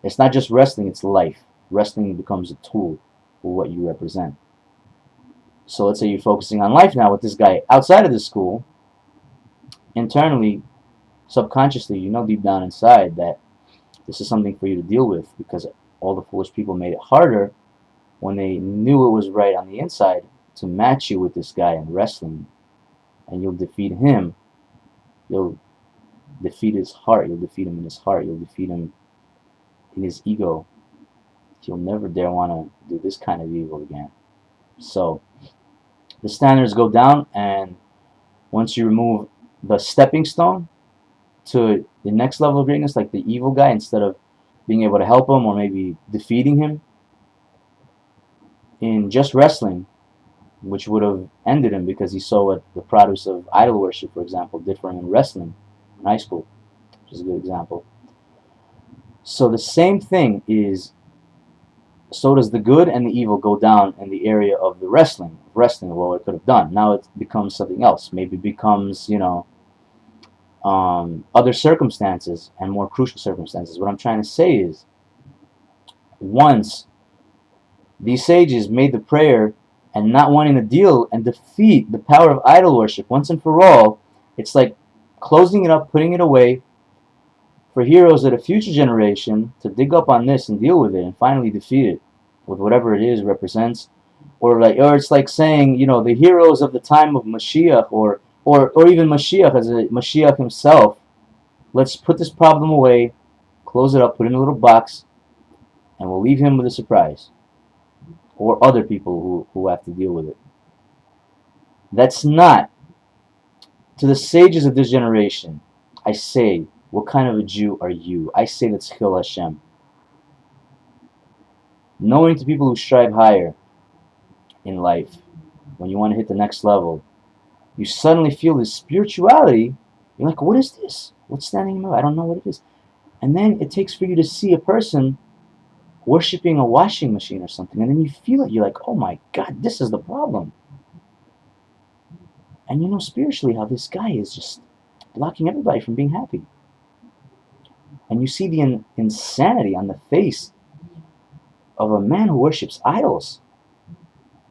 [SPEAKER 1] it's not just wrestling, it's life. Wrestling becomes a tool for what you represent. So let's say you're focusing on life now with this guy outside of the school. Internally, subconsciously, deep down inside that this is something for you to deal with because all the foolish people made it harder when they knew it was right on the inside to match you with this guy in wrestling and you'll defeat him. You'll defeat his heart. You'll defeat him in his heart. You'll defeat him in his ego. He'll never dare want to do this kind of evil again. So the standards go down, and once you remove the stepping stone to the next level of greatness, like the evil guy, instead of being able to help him or maybe defeating him in just wrestling, which would have ended him because he saw what the produce of idol worship, for example, did for him in wrestling in high school, which is a good example. So the same thing is, so does the good and the evil go down in the area of the wrestling, of what it could have done. Now it becomes something else. Maybe it becomes, other circumstances and more crucial circumstances. What I'm trying to say is, once these sages made the prayer and not wanting to deal and defeat the power of idol worship once and for all, it's like closing it up, putting it away for heroes of the future generation to dig up on this and deal with it and finally defeat it with whatever it is represents. Or it's like saying, the heroes of the time of Mashiach, or even Mashiach as a Mashiach himself, let's put this problem away, close it up, put it in a little box, and we'll leave him with a surprise. Or other people who have to deal with it. That's not, to the sages of this generation, I say, what kind of a Jew are you? I say that's Chil Hashem. Knowing to people who strive higher in life, when you want to hit the next level, you suddenly feel this spirituality. You're like, what is this? What's standing in my way? I don't know what it is. And then it takes for you to see a person worshipping a washing machine or something, and then you feel it. You're like, oh my God, this is the problem. And you know spiritually how this guy is just blocking everybody from being happy. And you see the insanity on the face of a man who worships idols.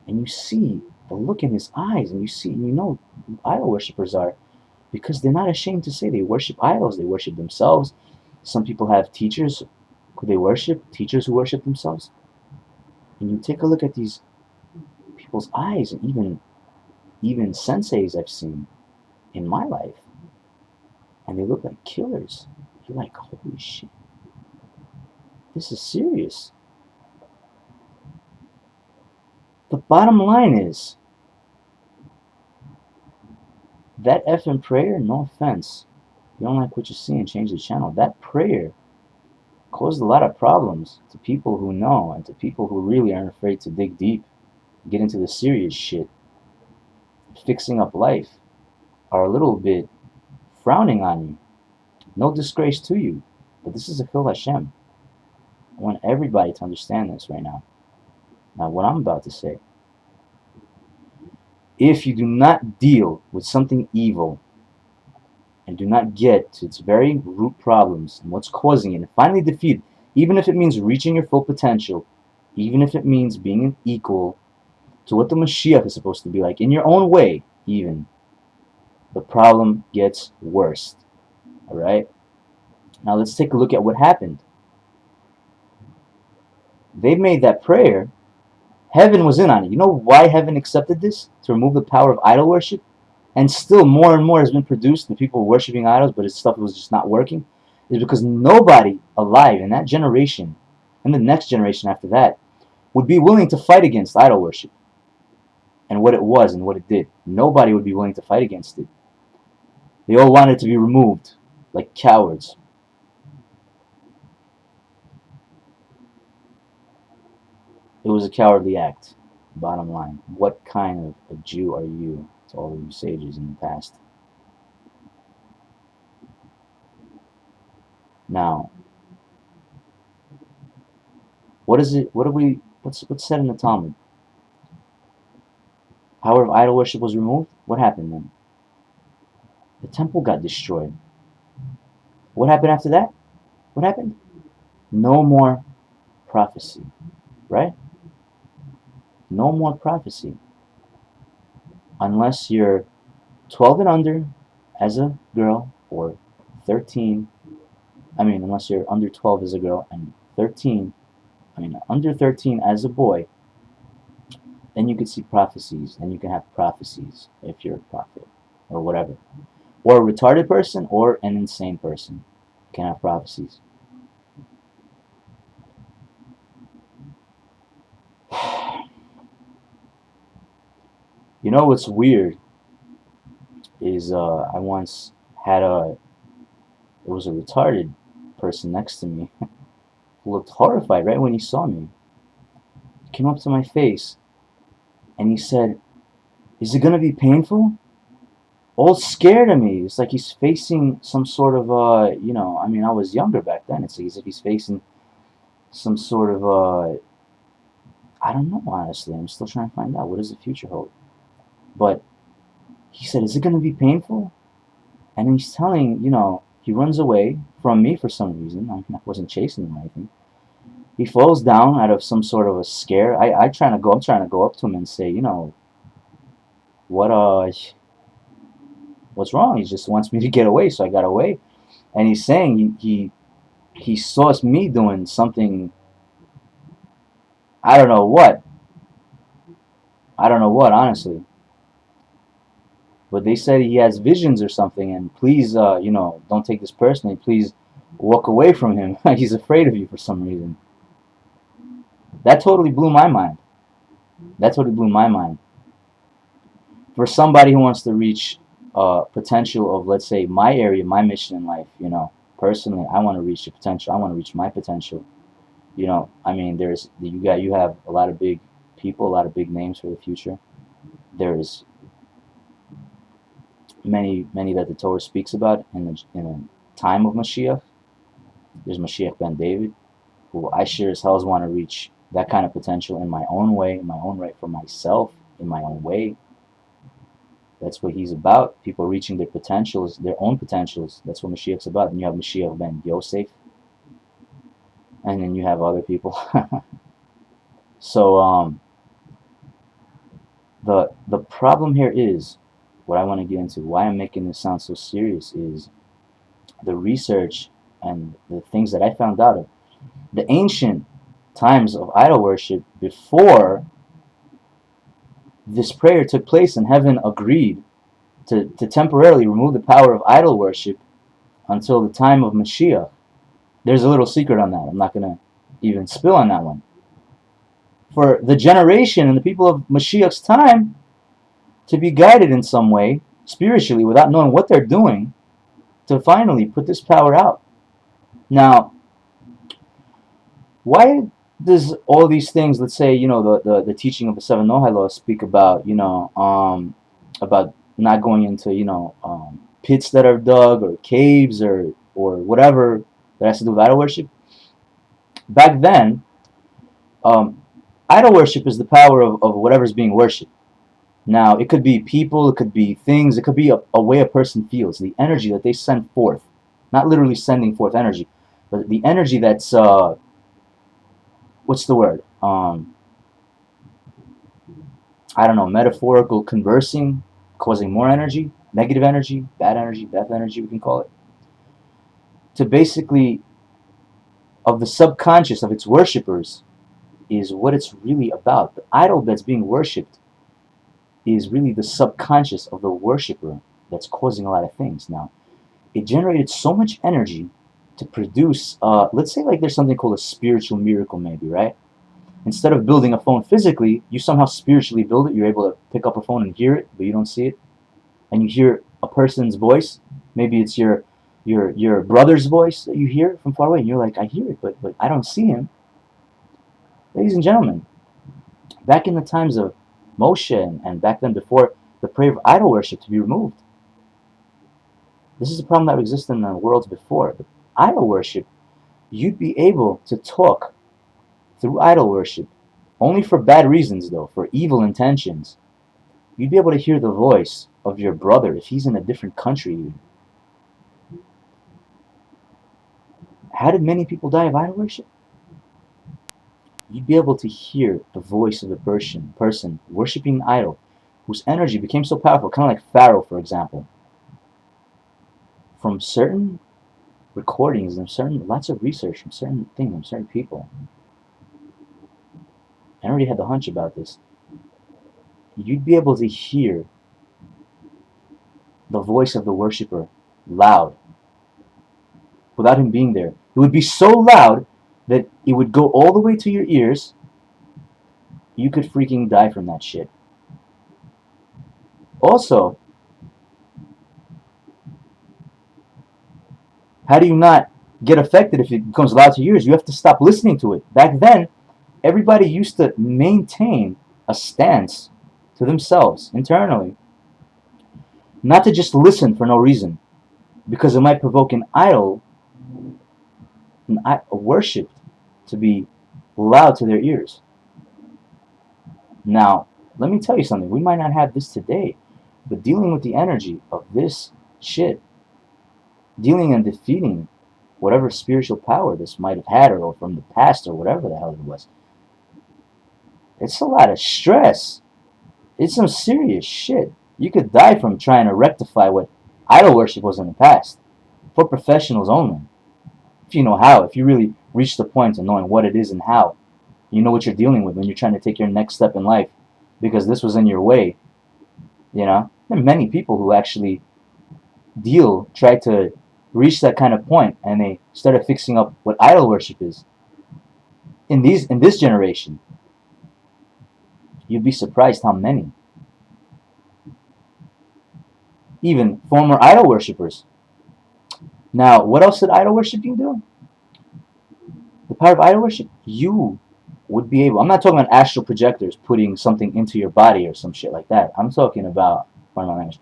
[SPEAKER 1] And you see the look in his eyes, and you know who idol worshippers are, because they're not ashamed to say they worship idols. They worship themselves. Some people have teachers who they worship, teachers who worship themselves. And you take a look at these people's eyes, and even senseis I've seen in my life, and they look like killers. You're like, holy shit, this is serious. The bottom line is, that effing prayer, no offense, you don't like what you see and change the channel, that prayer caused a lot of problems to people who know, and to people who really aren't afraid to dig deep, get into the serious shit, fixing up life, are a little bit frowning on you. No disgrace to you, but this is a Chil Hashem. I want everybody to understand this right now. Now, what I'm about to say. If you do not deal with something evil and do not get to its very root problems and what's causing it, and finally defeat it, even if it means reaching your full potential, even if it means being an equal to what the Mashiach is supposed to be like, in your own way, even, the problem gets worse. Alright? Now let's take a look at what happened. They made that prayer. Heaven was in on it. You know why heaven accepted this? To remove the power of idol worship? And still more and more has been produced, the people worshiping idols, but his stuff was just not working. Is because nobody alive in that generation, and the next generation after that, would be willing to fight against idol worship and what it was and what it did. Nobody would be willing to fight against it. They all wanted to be removed, like cowards. It was a cowardly act, bottom line. What kind of a Jew are you, to all of you sages in the past? Now, what's said in the Talmud? Power of idol worship was removed? What happened then? The temple got destroyed. What happened after that? What happened? No more prophecy, right? No more prophecy. Unless you're 12 and under as a girl, or 13. Unless you're under 12 as a girl and under 13 as a boy, then you could see prophecies, and you can have prophecies if you're a prophet. or whatever. Or a retarded person or an insane person can have prophecies. You know what's weird is I once had it was a retarded person next to me who looked horrified right when he saw me. He came up to my face and he said, "Is it gonna be painful?" All scared of me. It's like he's facing some sort of I mean, I was younger back then. It's as if he's facing some sort of I don't know, honestly. I'm still trying to find out what does the future hold. But he said, "Is it gonna be painful?" And he's telling, he runs away from me for some reason. I wasn't chasing him or anything. He falls down out of some sort of a scare. I'm trying to go up to him and say, what what's wrong? He just wants me to get away, so I got away. And he's saying he saw me doing something. I don't know what. I don't know what, honestly. But they said he has visions or something, and please, don't take this personally. Please walk away from him. He's afraid of you for some reason. That totally blew my mind. That totally blew my mind. For somebody who wants to reach potential of, let's say, my area, my mission in life, personally, I want to reach the potential. I want to reach my potential. I mean, you have a lot of big people, a lot of big names for the future. There's many that the Torah speaks about in a time of Mashiach. There's Mashiach ben David, who I sure as hell want to reach that kind of potential in my own way, in my own right, for myself, in my own way. That's what he's about. People reaching their potentials, their own potentials. That's what Mashiach's about. And you have Mashiach ben Yosef, and then you have other people. So the problem here is, what I want to get into, why I'm making this sound so serious, is the research and the things that I found out of the ancient times of idol worship before this prayer took place, and heaven agreed to temporarily remove the power of idol worship until the time of Mashiach. There's a little secret on that. I'm not going to even spill on that one. For the generation and the people of Mashiach's time to be guided in some way, spiritually, without knowing what they're doing, to finally put this power out. Now, why does all these things, let's say, the teaching of the seven Noahide laws speak about, about not going into, pits that are dug or caves or whatever that has to do with idol worship? Back then, idol worship is the power of whatever's being worshipped. Now, it could be people, it could be things, it could be a way a person feels, the energy that they send forth. Not literally sending forth energy, but the energy that's, what's the word? I don't know, metaphorical conversing, causing more energy, negative energy, bad energy, death energy, we can call it. To basically, of the subconscious of its worshippers, is what it's really about. The idol that's being worshipped is really the subconscious of the worshipper that's causing a lot of things. Now, it generated so much energy to produce, let's say like there's something called a spiritual miracle maybe, right? Instead of building a phone physically, you somehow spiritually build it. You're able to pick up a phone and hear it, but you don't see it. And you hear a person's voice. Maybe it's your brother's voice that you hear from far away, and you're like, I hear it, but I don't see him. Ladies and gentlemen, back in the times of Moshe and back then before the prayer of idol worship to be removed, this is a problem that existed in the worlds before. The idol worship, you'd be able to talk through idol worship, only for bad reasons though, for evil intentions. You'd be able to hear the voice of your brother if he's in a different country. How did many people die of idol worship? You'd be able to hear the voice of the person worshiping an idol, whose energy became so powerful, kind of like Pharaoh, for example. From certain recordings and lots of research from certain things, from certain people. I already had the hunch about this. You'd be able to hear the voice of the worshiper loud without him being there. It would be so loud that it would go all the way to your ears. You could freaking die from that shit. Also, how do you not get affected if it becomes loud to your ears? You have to stop listening to it. Back then, everybody used to maintain a stance to themselves internally, not to just listen for no reason, because it might provoke an idol, a worship, to be loud to their ears. Now, let me tell you something. We might not have this today, but dealing with the energy of this shit, dealing and defeating whatever spiritual power this might have had, or from the past, or whatever the hell it was, it's a lot of stress. It's some serious shit. You could die from trying to rectify what idol worship was in the past. For professionals only. If you know how, if you really reach the point of knowing what it is and how, you know what you're dealing with when you're trying to take your next step in life, because this was in your way. You know, there are many people who actually try to reach that kind of point, and they started fixing up what idol worship is. In this generation, you'd be surprised how many. Even former idol worshippers. Now, what else did idol worshiping do? The power of idol worship, you would be able, I'm not talking about astral projectors putting something into your body or some shit like that. I'm talking about, pardon my language,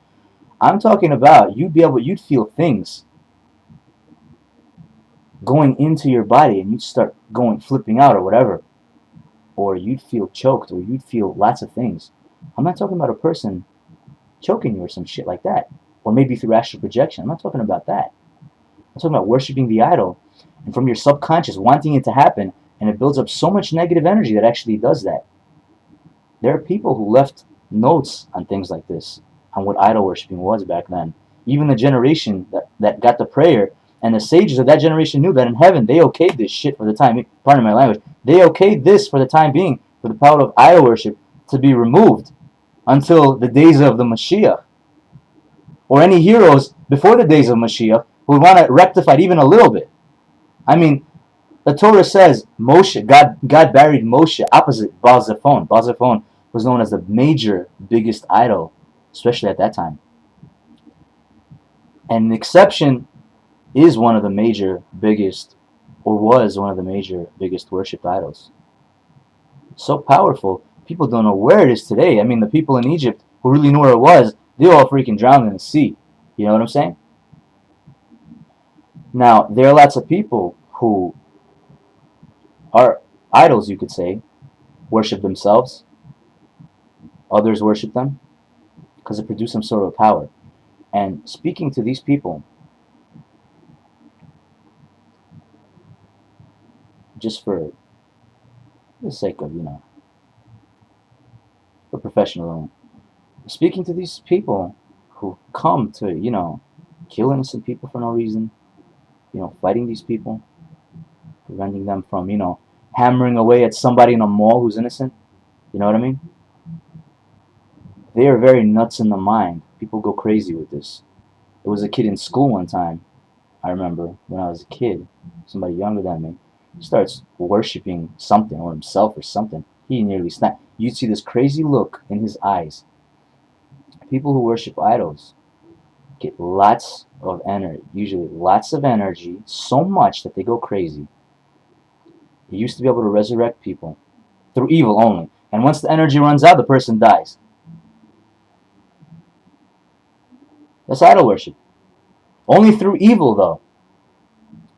[SPEAKER 1] I'm talking about you'd feel things going into your body, and you'd start flipping out or whatever. Or you'd feel choked, or you'd feel lots of things. I'm not talking about a person choking you or some shit like that. Or maybe through astral projection. I'm not talking about that. I'm talking about worshiping the idol, and from your subconscious wanting it to happen, and it builds up so much negative energy that actually does that. There are people who left notes on things like this, on what idol worshiping was back then. Even the generation that got the prayer, and the sages of that generation knew that in heaven they okayed this shit for the time being. Pardon my language. They okayed this for the time being, for the power of idol worship to be removed until the days of the Mashiach. Or any heroes before the days of Mashiach who would want to rectify it even a little bit. I mean, the Torah says Moshe, God buried Moshe opposite Baal Zephon. Baal Zephon was known as the major, biggest idol, especially at that time. And the exception is one of the major, biggest, or was one of the major, biggest worshipped idols. So powerful, people don't know where it is today. I mean, the people in Egypt who really knew where it was, they all freaking drowned in the sea. You know what I'm saying? Now, there are lots of people who are idols, you could say, worship themselves. Others worship them because they produce some sort of power. And speaking to these people, just for the sake of, for professional, speaking to these people who come to, kill innocent people for no reason, fighting these people, preventing them from, hammering away at somebody in a mall who's innocent. You know what I mean? They are very nuts in the mind. People go crazy with this. There was a kid in school one time, I remember, when I was a kid, somebody younger than me, starts worshiping something, or himself or something. He nearly snapped. You'd see this crazy look in his eyes. People who worship idols get lots of energy, usually lots of energy, so much that they go crazy. He used to be able to resurrect people through evil only. And once the energy runs out, the person dies. That's idol worship. Only through evil, though.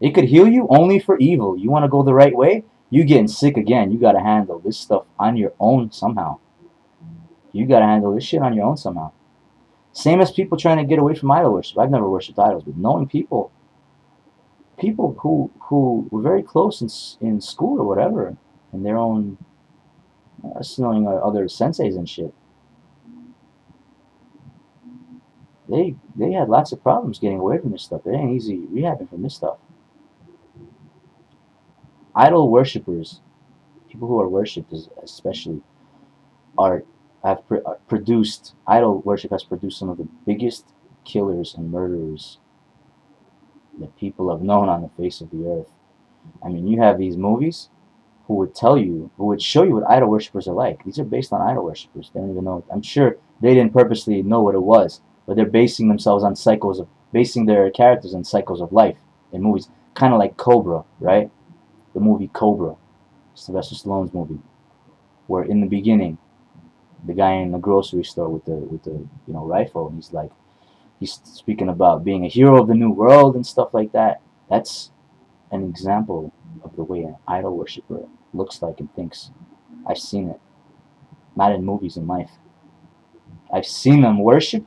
[SPEAKER 1] It could heal you only for evil. You want to go the right way? You getting sick again. You got to handle this stuff on your own somehow. You got to handle this shit on your own somehow. Same as people trying to get away from idol worship. I've never worshipped idols, but knowing people who were very close in school or whatever, in their own, knowing other senseis and shit, they had lots of problems getting away from this stuff. It ain't easy rehabbing from this stuff. Idol worshippers, people who are worshipped especially, have produced, idol worship has produced some of the biggest killers and murderers that people have known on the face of the earth. I mean, you have these movies who would tell you, who would show you what idol worshippers are like. These are based on idol worshippers. They don't even know. I'm sure they didn't purposely know what it was, but they're basing themselves on cycles of, basing their characters on cycles of life in movies. Kind of like Cobra, right? The movie Cobra, Sylvester Stallone's movie, where in the beginning, the guy in the grocery store with the rifle, and he's speaking about being a hero of the new world and stuff like that. That's an example of the way an idol worshiper looks like and thinks. I've seen it. Not in movies, in life. I've seen them worship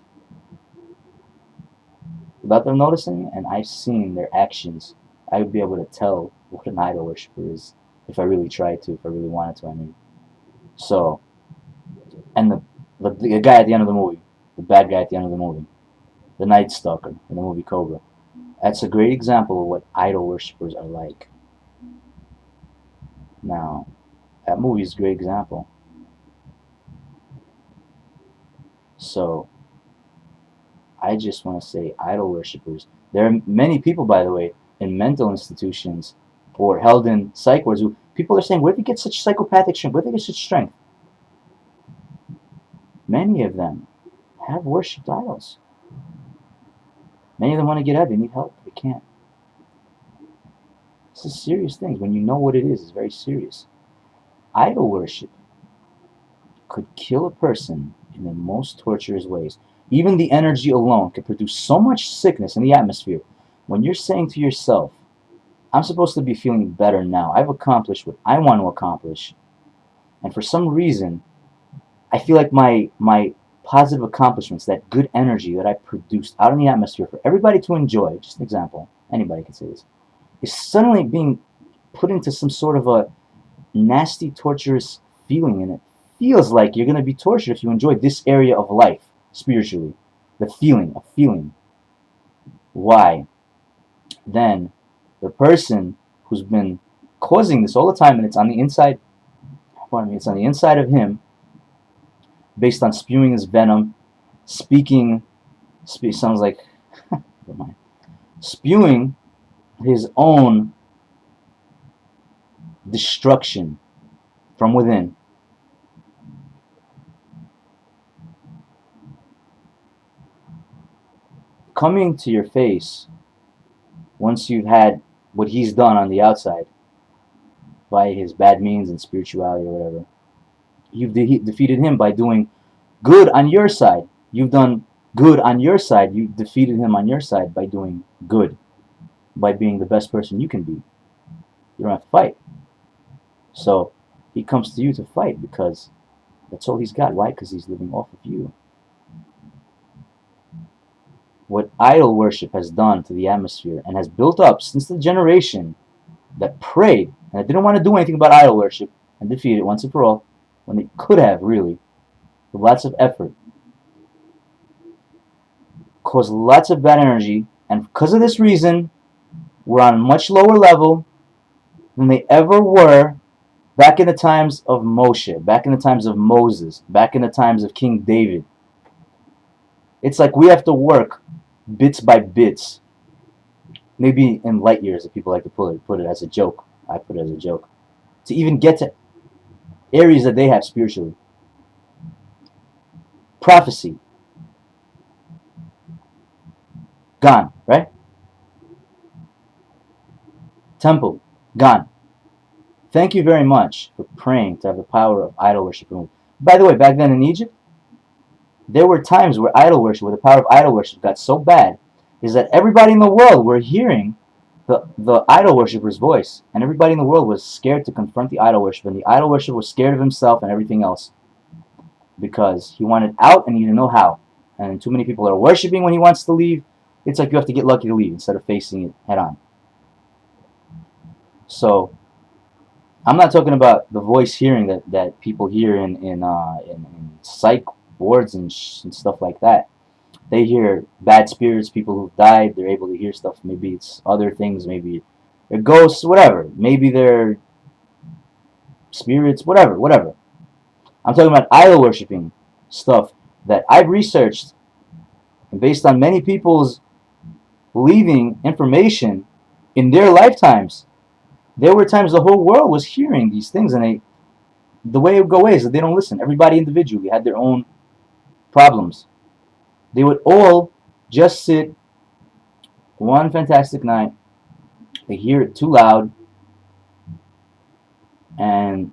[SPEAKER 1] without them noticing, and I've seen their actions. I would be able to tell what an idol worshiper is if I really tried to, if I really wanted to, I mean. So, and the guy at the end of the movie, the bad guy at the end of the movie, the Night Stalker in the movie Cobra, that's a great example of what idol worshippers are like. Now, that movie is a great example. So, I just want to say idol worshippers. There are many people, by the way, in mental institutions or held in psych wards who people are saying, where did they get such psychopathic strength? Where did they get such strength? Many of them have worshipped idols. Many of them want to get out. They need help. They can't. This is serious things. When you know what it is, it's very serious. Idol worship could kill a person in the most torturous ways. Even the energy alone could produce so much sickness in the atmosphere. When you're saying to yourself, I'm supposed to be feeling better now. I've accomplished what I want to accomplish. And for some reason, I feel like my positive accomplishments, that good energy that I produced out in the atmosphere for everybody to enjoy, just an example, anybody can say this, is suddenly being put into some sort of a nasty, torturous feeling, and it feels like you're going to be tortured if you enjoy this area of life spiritually. The feeling, a feeling. Why? Then the person who's been causing this all the time, and it's on the inside, it's on the inside of him, based on spewing his venom, sounds like, never mind, spewing his own destruction from within. Coming to your face, once you've had what he's done on the outside, by his bad means and spirituality or whatever, you've defeated him by doing good on your side. You've done good on your side. You defeated him on your side by doing good, by being the best person you can be. You don't have to fight. So he comes to you to fight because that's all he's got. Why? Because he's living off of you. What idol worship has done to the atmosphere and has built up since the generation that prayed and that didn't want to do anything about idol worship and defeat it once and for all, when they could have, really, with lots of effort, caused lots of bad energy, and because of this reason, we're on a much lower level than they ever were back in the times of Moshe, back in the times of Moses, back in the times of King David. It's like we have to work bits by bits, maybe in light years, if people like to put it as a joke. I put it as a joke, to even get to areas that they have spiritually. Prophecy, gone, right? Temple, gone. Thank you very much for praying to have the power of idol worship removed. By the way, back then in Egypt, there were times where idol worship, where the power of idol worship got so bad, is that everybody in the world were hearing the idol worshiper's voice, and everybody in the world was scared to confront the idol worshiper, and the idol worshiper was scared of himself and everything else, because he wanted out and he didn't know how. And too many people are worshiping when he wants to leave. It's like you have to get lucky to leave instead of facing it head on. So I'm not talking about the voice hearing that people hear in psych wards and stuff like that. They hear bad spirits, people who've died. They're able to hear stuff. Maybe it's other things. Maybe they're ghosts, whatever. Maybe they're spirits, whatever. I'm talking about idol worshipping stuff that I've researched And based on many people's leaving information in their lifetimes, there were times the whole world was hearing these things, and the way it would go is that they don't listen. Everybody individually had their own problems. They would all just sit one fantastic night, they hear it too loud, and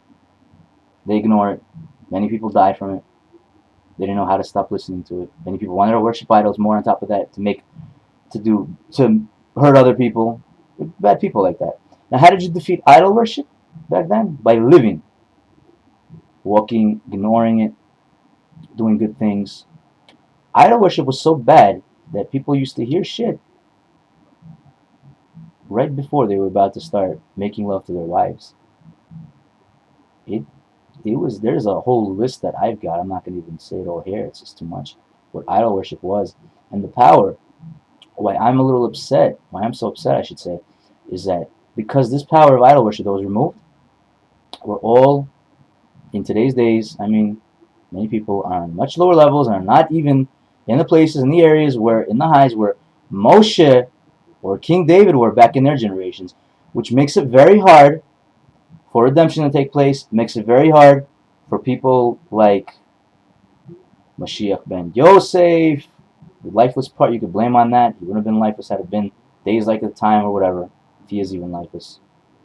[SPEAKER 1] they ignore it. Many people died from it. They didn't know how to stop listening to it. Many people wanted to worship idols more on top of that to hurt other people. Bad people like that. Now, how did you defeat idol worship back then? By living, walking, ignoring it, doing good things. Idol worship was so bad that people used to hear shit right before they were about to start making love to their wives. It there's a whole list that I've got. I'm not gonna even say it all here. It's just too much. What idol worship was, and the power. Why I'm a little upset. Why I'm so upset, I should say, is that because this power of idol worship that was removed, we're all in today's days. I mean, many people are on much lower levels and are not even in the places, in the areas where, in the highs where Moshe or King David were back in their generations, which makes it very hard for redemption to take place. Makes it very hard for people like Mashiach ben Yosef. The lifeless part, you could blame on that. He wouldn't have been lifeless had it been days like the time or whatever. If he is even lifeless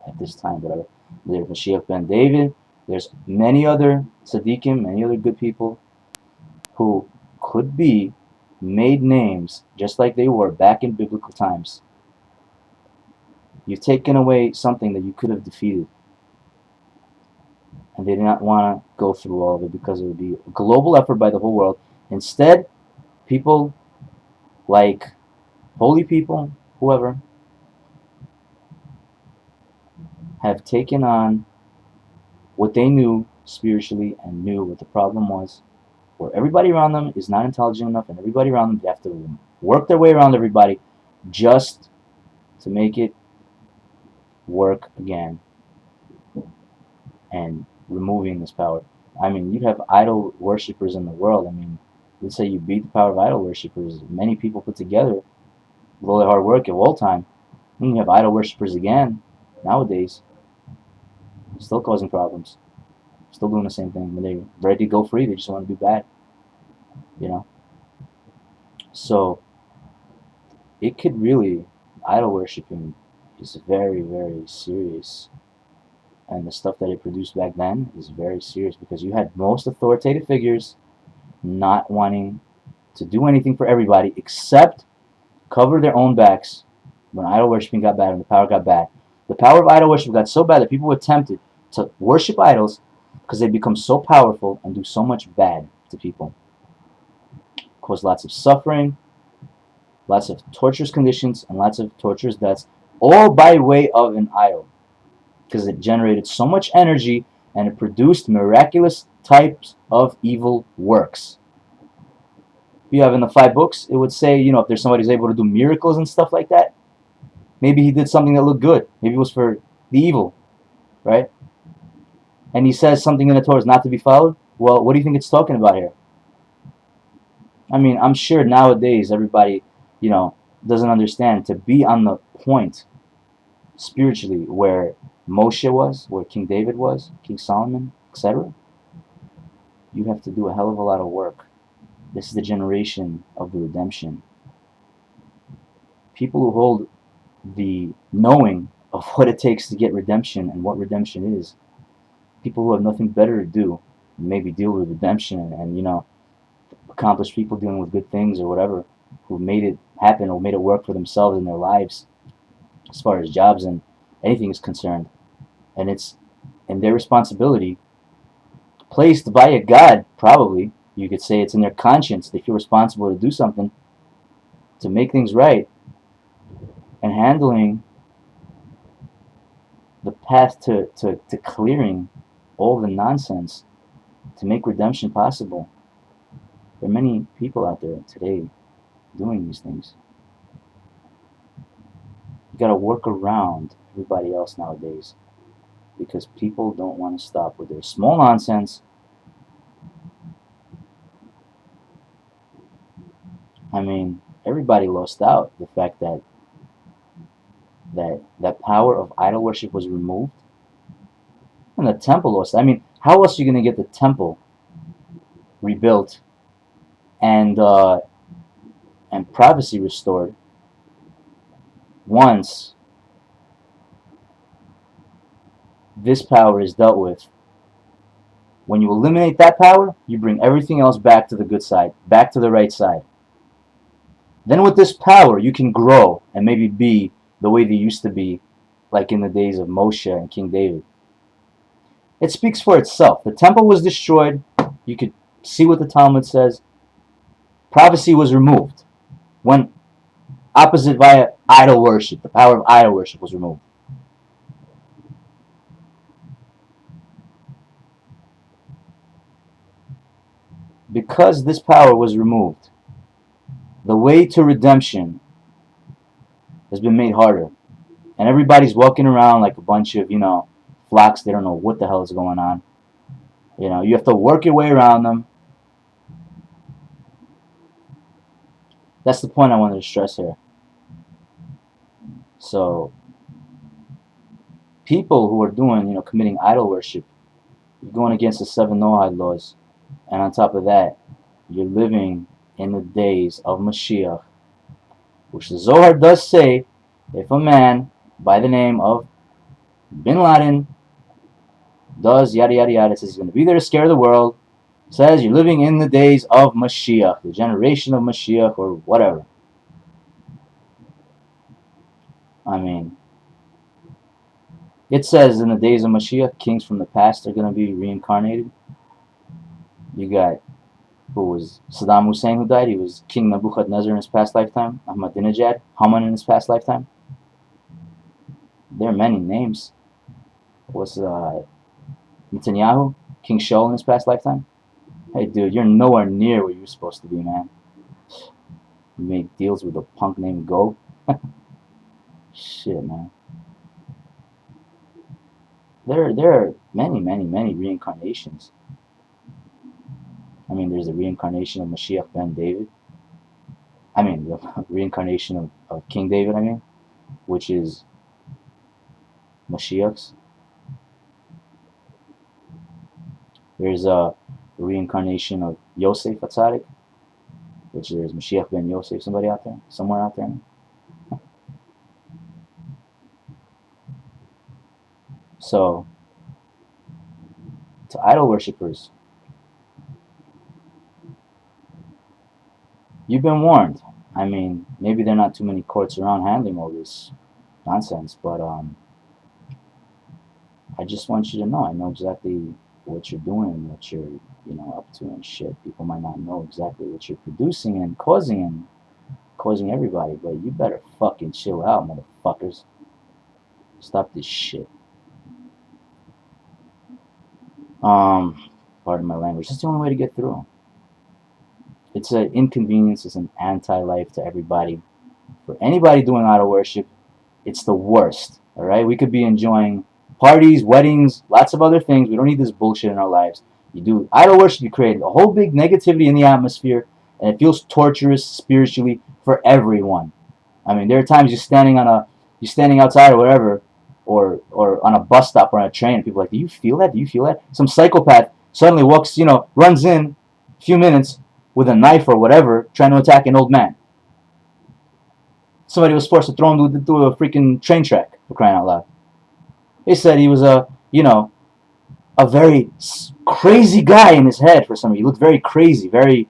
[SPEAKER 1] at this time, whatever. There's Mashiach ben David. There's many other tzaddikim, many other good people who could be made names just like they were back in biblical times. You've taken away something that you could have defeated. And they did not want to go through all of it because it would be a global effort by the whole world. Instead, people like holy people, whoever, have taken on what they knew spiritually and knew what the problem was, where everybody around them is not intelligent enough, and everybody around them, they have to work their way around everybody just to make it work again, and removing this power. I mean, you'd have idol worshippers in the world. I mean, let's say you beat the power of idol worshippers, many people put together with all their hard work of all time. And you have idol worshippers again nowadays, still causing problems, still doing the same thing. When they're ready to go free, they just want to do bad, you know. So it could really, idol worshiping is very, very serious, and the stuff that it produced back then is very serious because you had most authoritative figures not wanting to do anything for everybody except cover their own backs when idol worshiping got bad and the power got bad. The power of idol worship got so bad that people were tempted to worship idols because they become so powerful and do so much bad to people. Cause lots of suffering, lots of torturous conditions, and lots of torturous deaths, all by way of an idol. Because it generated so much energy and it produced miraculous types of evil works. You have in the 5 books, it would say, you know, if there's somebody who's able to do miracles and stuff like that, maybe he did something that looked good. Maybe it was for the evil, right? And he says something in the Torah is not to be followed. Well, what do you think it's talking about here? I mean, I'm sure nowadays everybody, you know, doesn't understand to be on the point spiritually where Moshe was, where King David was, King Solomon, etc. You have to do a hell of a lot of work. This is the generation of the redemption. People who hold the knowing of what it takes to get redemption and what redemption is, people who have nothing better to do, maybe deal with redemption and you know, accomplished people dealing with good things or whatever, who made it happen or made it work for themselves in their lives as far as jobs and anything is concerned. And it's in their responsibility, placed by a God, probably. You could say it's in their conscience. They feel responsible to do something to make things right, and handling the path to clearing all the nonsense to make redemption possible. There are many people out there today doing these things. You got to work around everybody else nowadays because people don't want to stop with their small nonsense I mean, everybody lost out. The fact that that power of idol worship was removed, and the temple lost. I mean, how else are you gonna get the temple rebuilt and privacy restored once this power is dealt with? When you eliminate that power, you bring everything else back to the good side, back to the right side. Then with this power, you can grow and maybe be the way they used to be, like in the days of Moshe and King David. It speaks for itself. The temple was destroyed. You could see what the Talmud says. Prophecy was removed when opposite via idol worship, the power of idol worship was removed. Because this power was removed, the way to redemption has been made harder. And everybody's walking around like a bunch of, flocks. They don't know what the hell is going on. You have to work your way around them. That's the point I wanted to stress here. So, people who are doing, committing idol worship, you're going against the 7 Noahide laws. And on top of that, you're living in the days of Mashiach, which the Zohar does say, if a man by the name of Bin Laden does yada yada yada, says he's going to be there to scare the world, says you're living in the days of Mashiach, the generation of Mashiach, or whatever. I mean, it says in the days of Mashiach, kings from the past are going to be reincarnated. You got, who was Saddam Hussein who died? He was King Nebuchadnezzar in his past lifetime. Ahmadinejad, Haman in his past lifetime. There are many names. Was Netanyahu, King Shaul in his past lifetime? Hey dude, you're nowhere near where you're supposed to be, man. You make deals with a punk named Go. Shit, man. There are many reincarnations. I mean, there's the reincarnation of Mashiach ben David. I mean, the reincarnation of King David, which is Mashiach's. There's a reincarnation of Yosef Atzadik, which there's Mashiach ben Yosef, somewhere out there. So, to idol worshippers, you've been warned. I mean, maybe there are not too many courts around handling all this nonsense, but I just want you to know. I know exactly what you're doing, what you're up to and shit. People might not know exactly what you're producing and causing everybody, but you better fucking chill out, motherfuckers. Stop this shit. Pardon my language. That's the only way to get through. It's an inconvenience. It's an anti-life to everybody. For anybody doing idol worship, it's the worst. All right, we could be enjoying parties, weddings, lots of other things. We don't need this bullshit in our lives. You do idol worship, you create a whole big negativity in the atmosphere, and it feels torturous spiritually for everyone. I mean, there are times you're standing outside or whatever, or on a bus stop or on a train, and people are like, do you feel that? Do you feel that? Some psychopath suddenly walks, runs in a few minutes with a knife or whatever, trying to attack an old man. Somebody was forced to throw him through a freaking train track, for crying out loud. They said he was a very crazy guy in his head for some reason. He looked very crazy, very...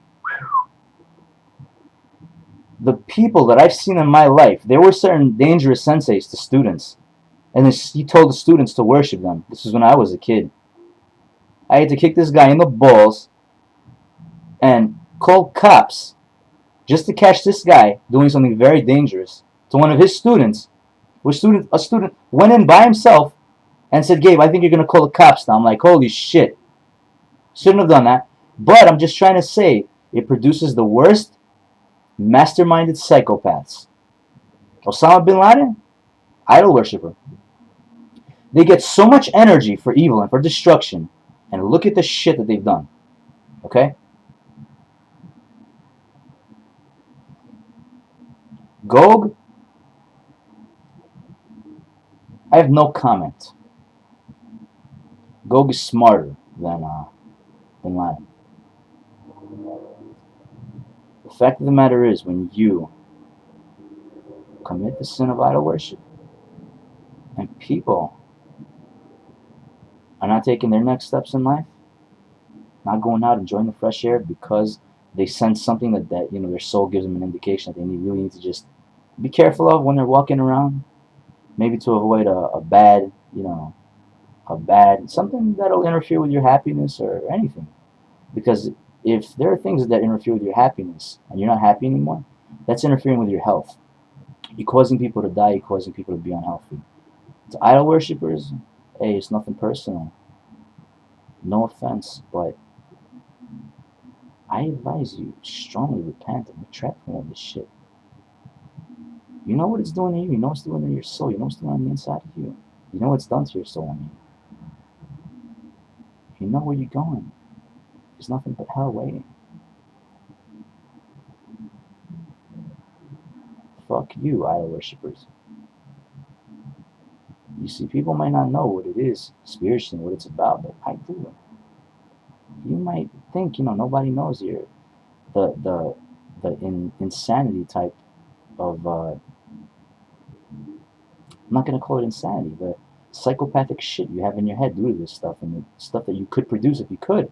[SPEAKER 1] The people that I've seen in my life, there were certain dangerous senseis to students. And he told the students to worship them. This was when I was a kid. I had to kick this guy in the balls and call cops just to catch this guy doing something very dangerous to one of his students. A student went in by himself and said, Gabe, I think you're going to call the cops now. I'm like, holy shit. Shouldn't have done that. But I'm just trying to say, it produces the worst masterminded psychopaths. Osama bin Laden, idol worshiper. They get so much energy for evil and for destruction. And look at the shit that they've done. Okay? Gog, I have no comment. Gog is smarter than Laden. The fact of the matter is, when you commit the sin of idol worship, and people are not taking their next steps in life, not going out enjoying the fresh air because they sense something that their soul gives them an indication that they really need to just be careful of when they're walking around, maybe to avoid a bad, a bad something that'll interfere with your happiness or anything. Because if there are things that interfere with your happiness and you're not happy anymore, that's interfering with your health. You're causing people to die. You're causing people to be unhealthy. To idol worshippers, hey, it's nothing personal. No offense, but I advise you strongly repent and retract from all this shit. You know what it's doing to you. You know what's doing to your soul. You know what's doing on the inside of you. You know what's done to your soul. I mean, you know where you're going. There's nothing but hell waiting. Fuck you, idol worshippers. You see, people might not know what it is spiritually, what it's about, but I do. You might think, nobody knows the insanity type of, I'm not going to call it insanity, the psychopathic shit you have in your head due to this stuff, and the stuff that you could produce if you could.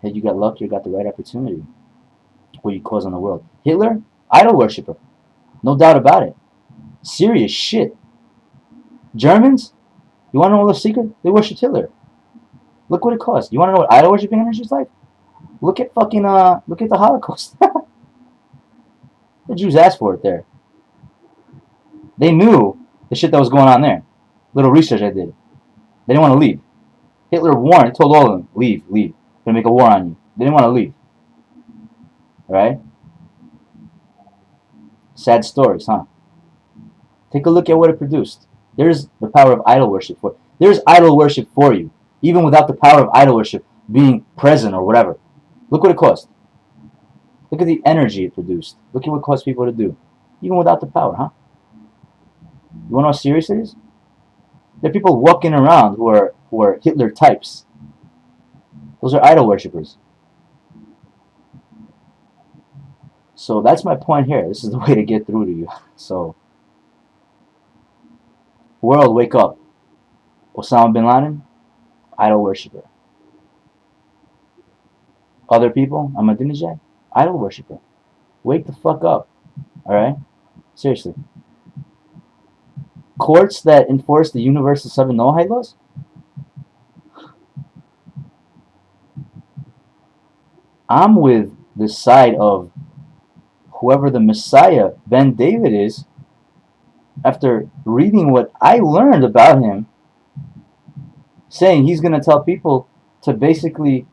[SPEAKER 1] Had you got lucky or got the right opportunity, what you cause on the world. Hitler, idol worshipper, no doubt about it. Serious shit. Germans, you want to know the secret? They worshipped Hitler. Look what it cost. You want to know what idol worshipping energy is like? Look at the Holocaust. The Jews asked for it there. They knew the shit that was going on there. Little research I did. They didn't want to leave. Hitler warned, he told all of them, leave. Gonna make a war on you. They didn't want to leave. Alright? Sad stories, huh? Take a look at what it produced. There's the power of idol worship for There's idol worship for you, even without the power of idol worship being present or whatever. Look what it cost. Look at the energy it produced. Look at what it caused people to do, even without the power, huh? You want to know how serious it is? There are people walking around who are Hitler types. Those are idol worshippers. So that's my point here. This is the way to get through to you. So, world, wake up. Osama bin Laden, idol worshipper. Other people, Ahmadinejad, idol worshipper. Wake the fuck up. Alright? Seriously. Courts that enforce the universal 7 NOAHIDE laws? I'm with the side of whoever the Messiah, Ben David, is. After reading what I learned about him, saying he's going to tell people to basically,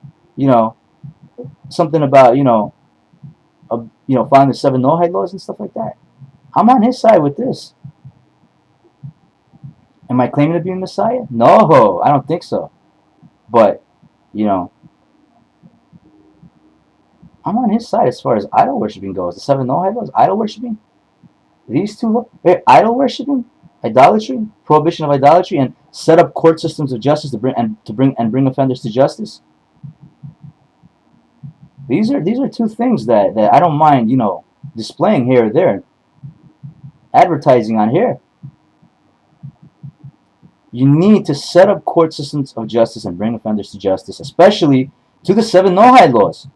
[SPEAKER 1] something about, following the 7 NOAHIDE laws and stuff like that. I'm on his side with this. Am I claiming to be a Messiah? No, I don't think so. But, I'm on his side as far as idol worshiping goes. The 7 NOAHIDE laws, idol worshiping. These two, idol worshiping, idolatry, prohibition of idolatry, and set up court systems of justice to bring offenders to justice. These are two things that I don't mind, displaying here or there, advertising on here. You need to set up court systems of justice and bring offenders to justice, especially to the 7 NOAHIDE laws.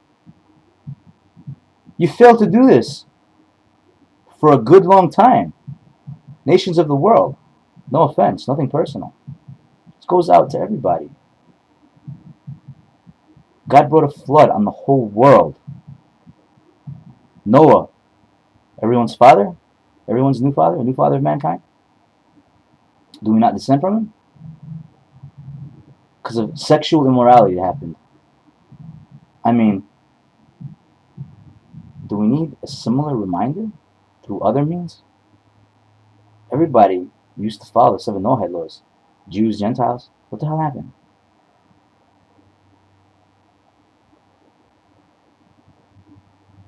[SPEAKER 1] You failed to do this for a good long time. Nations of the world. No offense, nothing personal. This goes out to everybody. God brought a flood on the whole world. Noah, everyone's father, everyone's new father, a new father of mankind. Do we not descend from him? Because of sexual immorality that happened. I mean, do we need a similar reminder through other means? Everybody used to follow the 7 NOAHIDE laws. Jews, Gentiles. What the hell happened?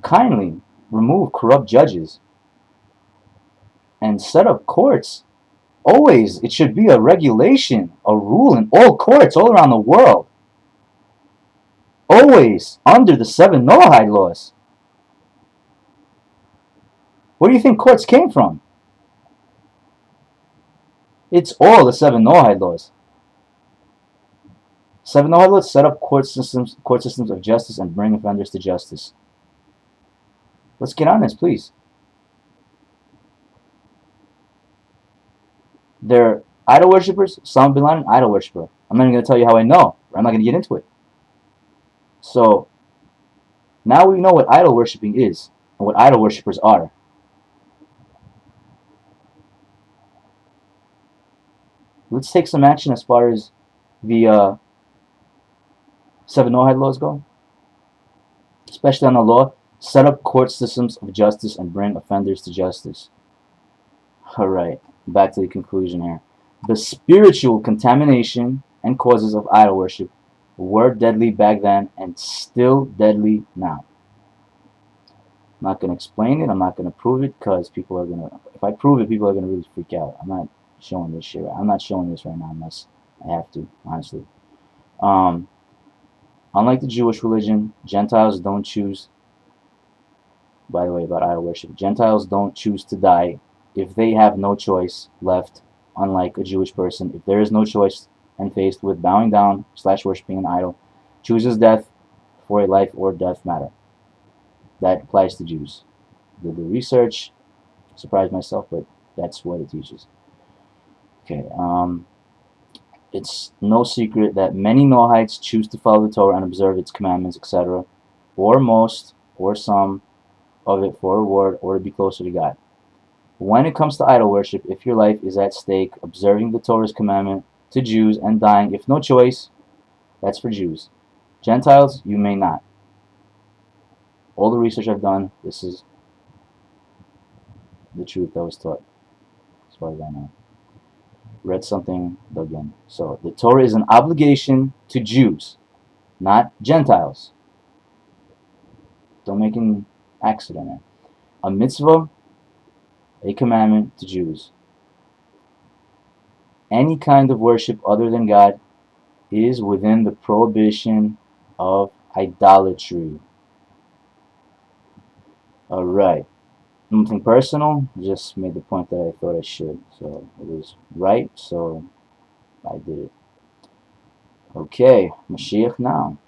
[SPEAKER 1] Kindly remove corrupt judges and set up courts. Always, it should be a regulation, a rule in all courts all around the world. Always under the 7 Noahide laws. Where do you think courts came from? It's all the 7 Noahide laws. 7 Noahide laws set up court systems of justice and bring offenders to justice. Let's get on this, please. They're idol worshippers. Osama bin Laden, idol worshipper. I'm not even going to tell you how I know. I'm not going to get into it. So, now we know what idol worshipping is and what idol worshippers are. Let's take some action as far as the 7 Noahide laws go. Especially on the law, set up court systems of justice and bring offenders to justice. Alright, back to the conclusion here. The spiritual contamination and causes of idol worship were deadly back then and still deadly now. I'm not going to explain it. I'm not going to prove it because people are going to... If I prove it, people are going to really freak out. I'm not showing this shit. I'm not showing this right now unless I have to, honestly. Unlike the Jewish religion, Gentiles don't choose... By the way, about idol worship. Gentiles don't choose to die if they have no choice left, unlike a Jewish person. If there is no choice and faced with bowing down / worshipping an idol, chooses death for a life or death matter. That applies to Jews. Did the research, surprised myself, but that's what it teaches. Okay, it's no secret that many Noahides choose to follow the Torah and observe its commandments, etc., or most, or some of it for reward or to be closer to God. When it comes to idol worship, if your life is at stake, observing the Torah's commandment to Jews and dying, if no choice, that's for Jews. Gentiles, you may not. All the research I've done, this is the truth that was taught, as far as I know. Read something, dug in. So, the Torah is an obligation to Jews, not Gentiles. Don't make an accident there. A mitzvah, a commandment to Jews. Any kind of worship other than God is within the prohibition of idolatry. Alright. Nothing personal, just made the point that I thought I should. So it was right, so I did it. Okay, Mashiach now.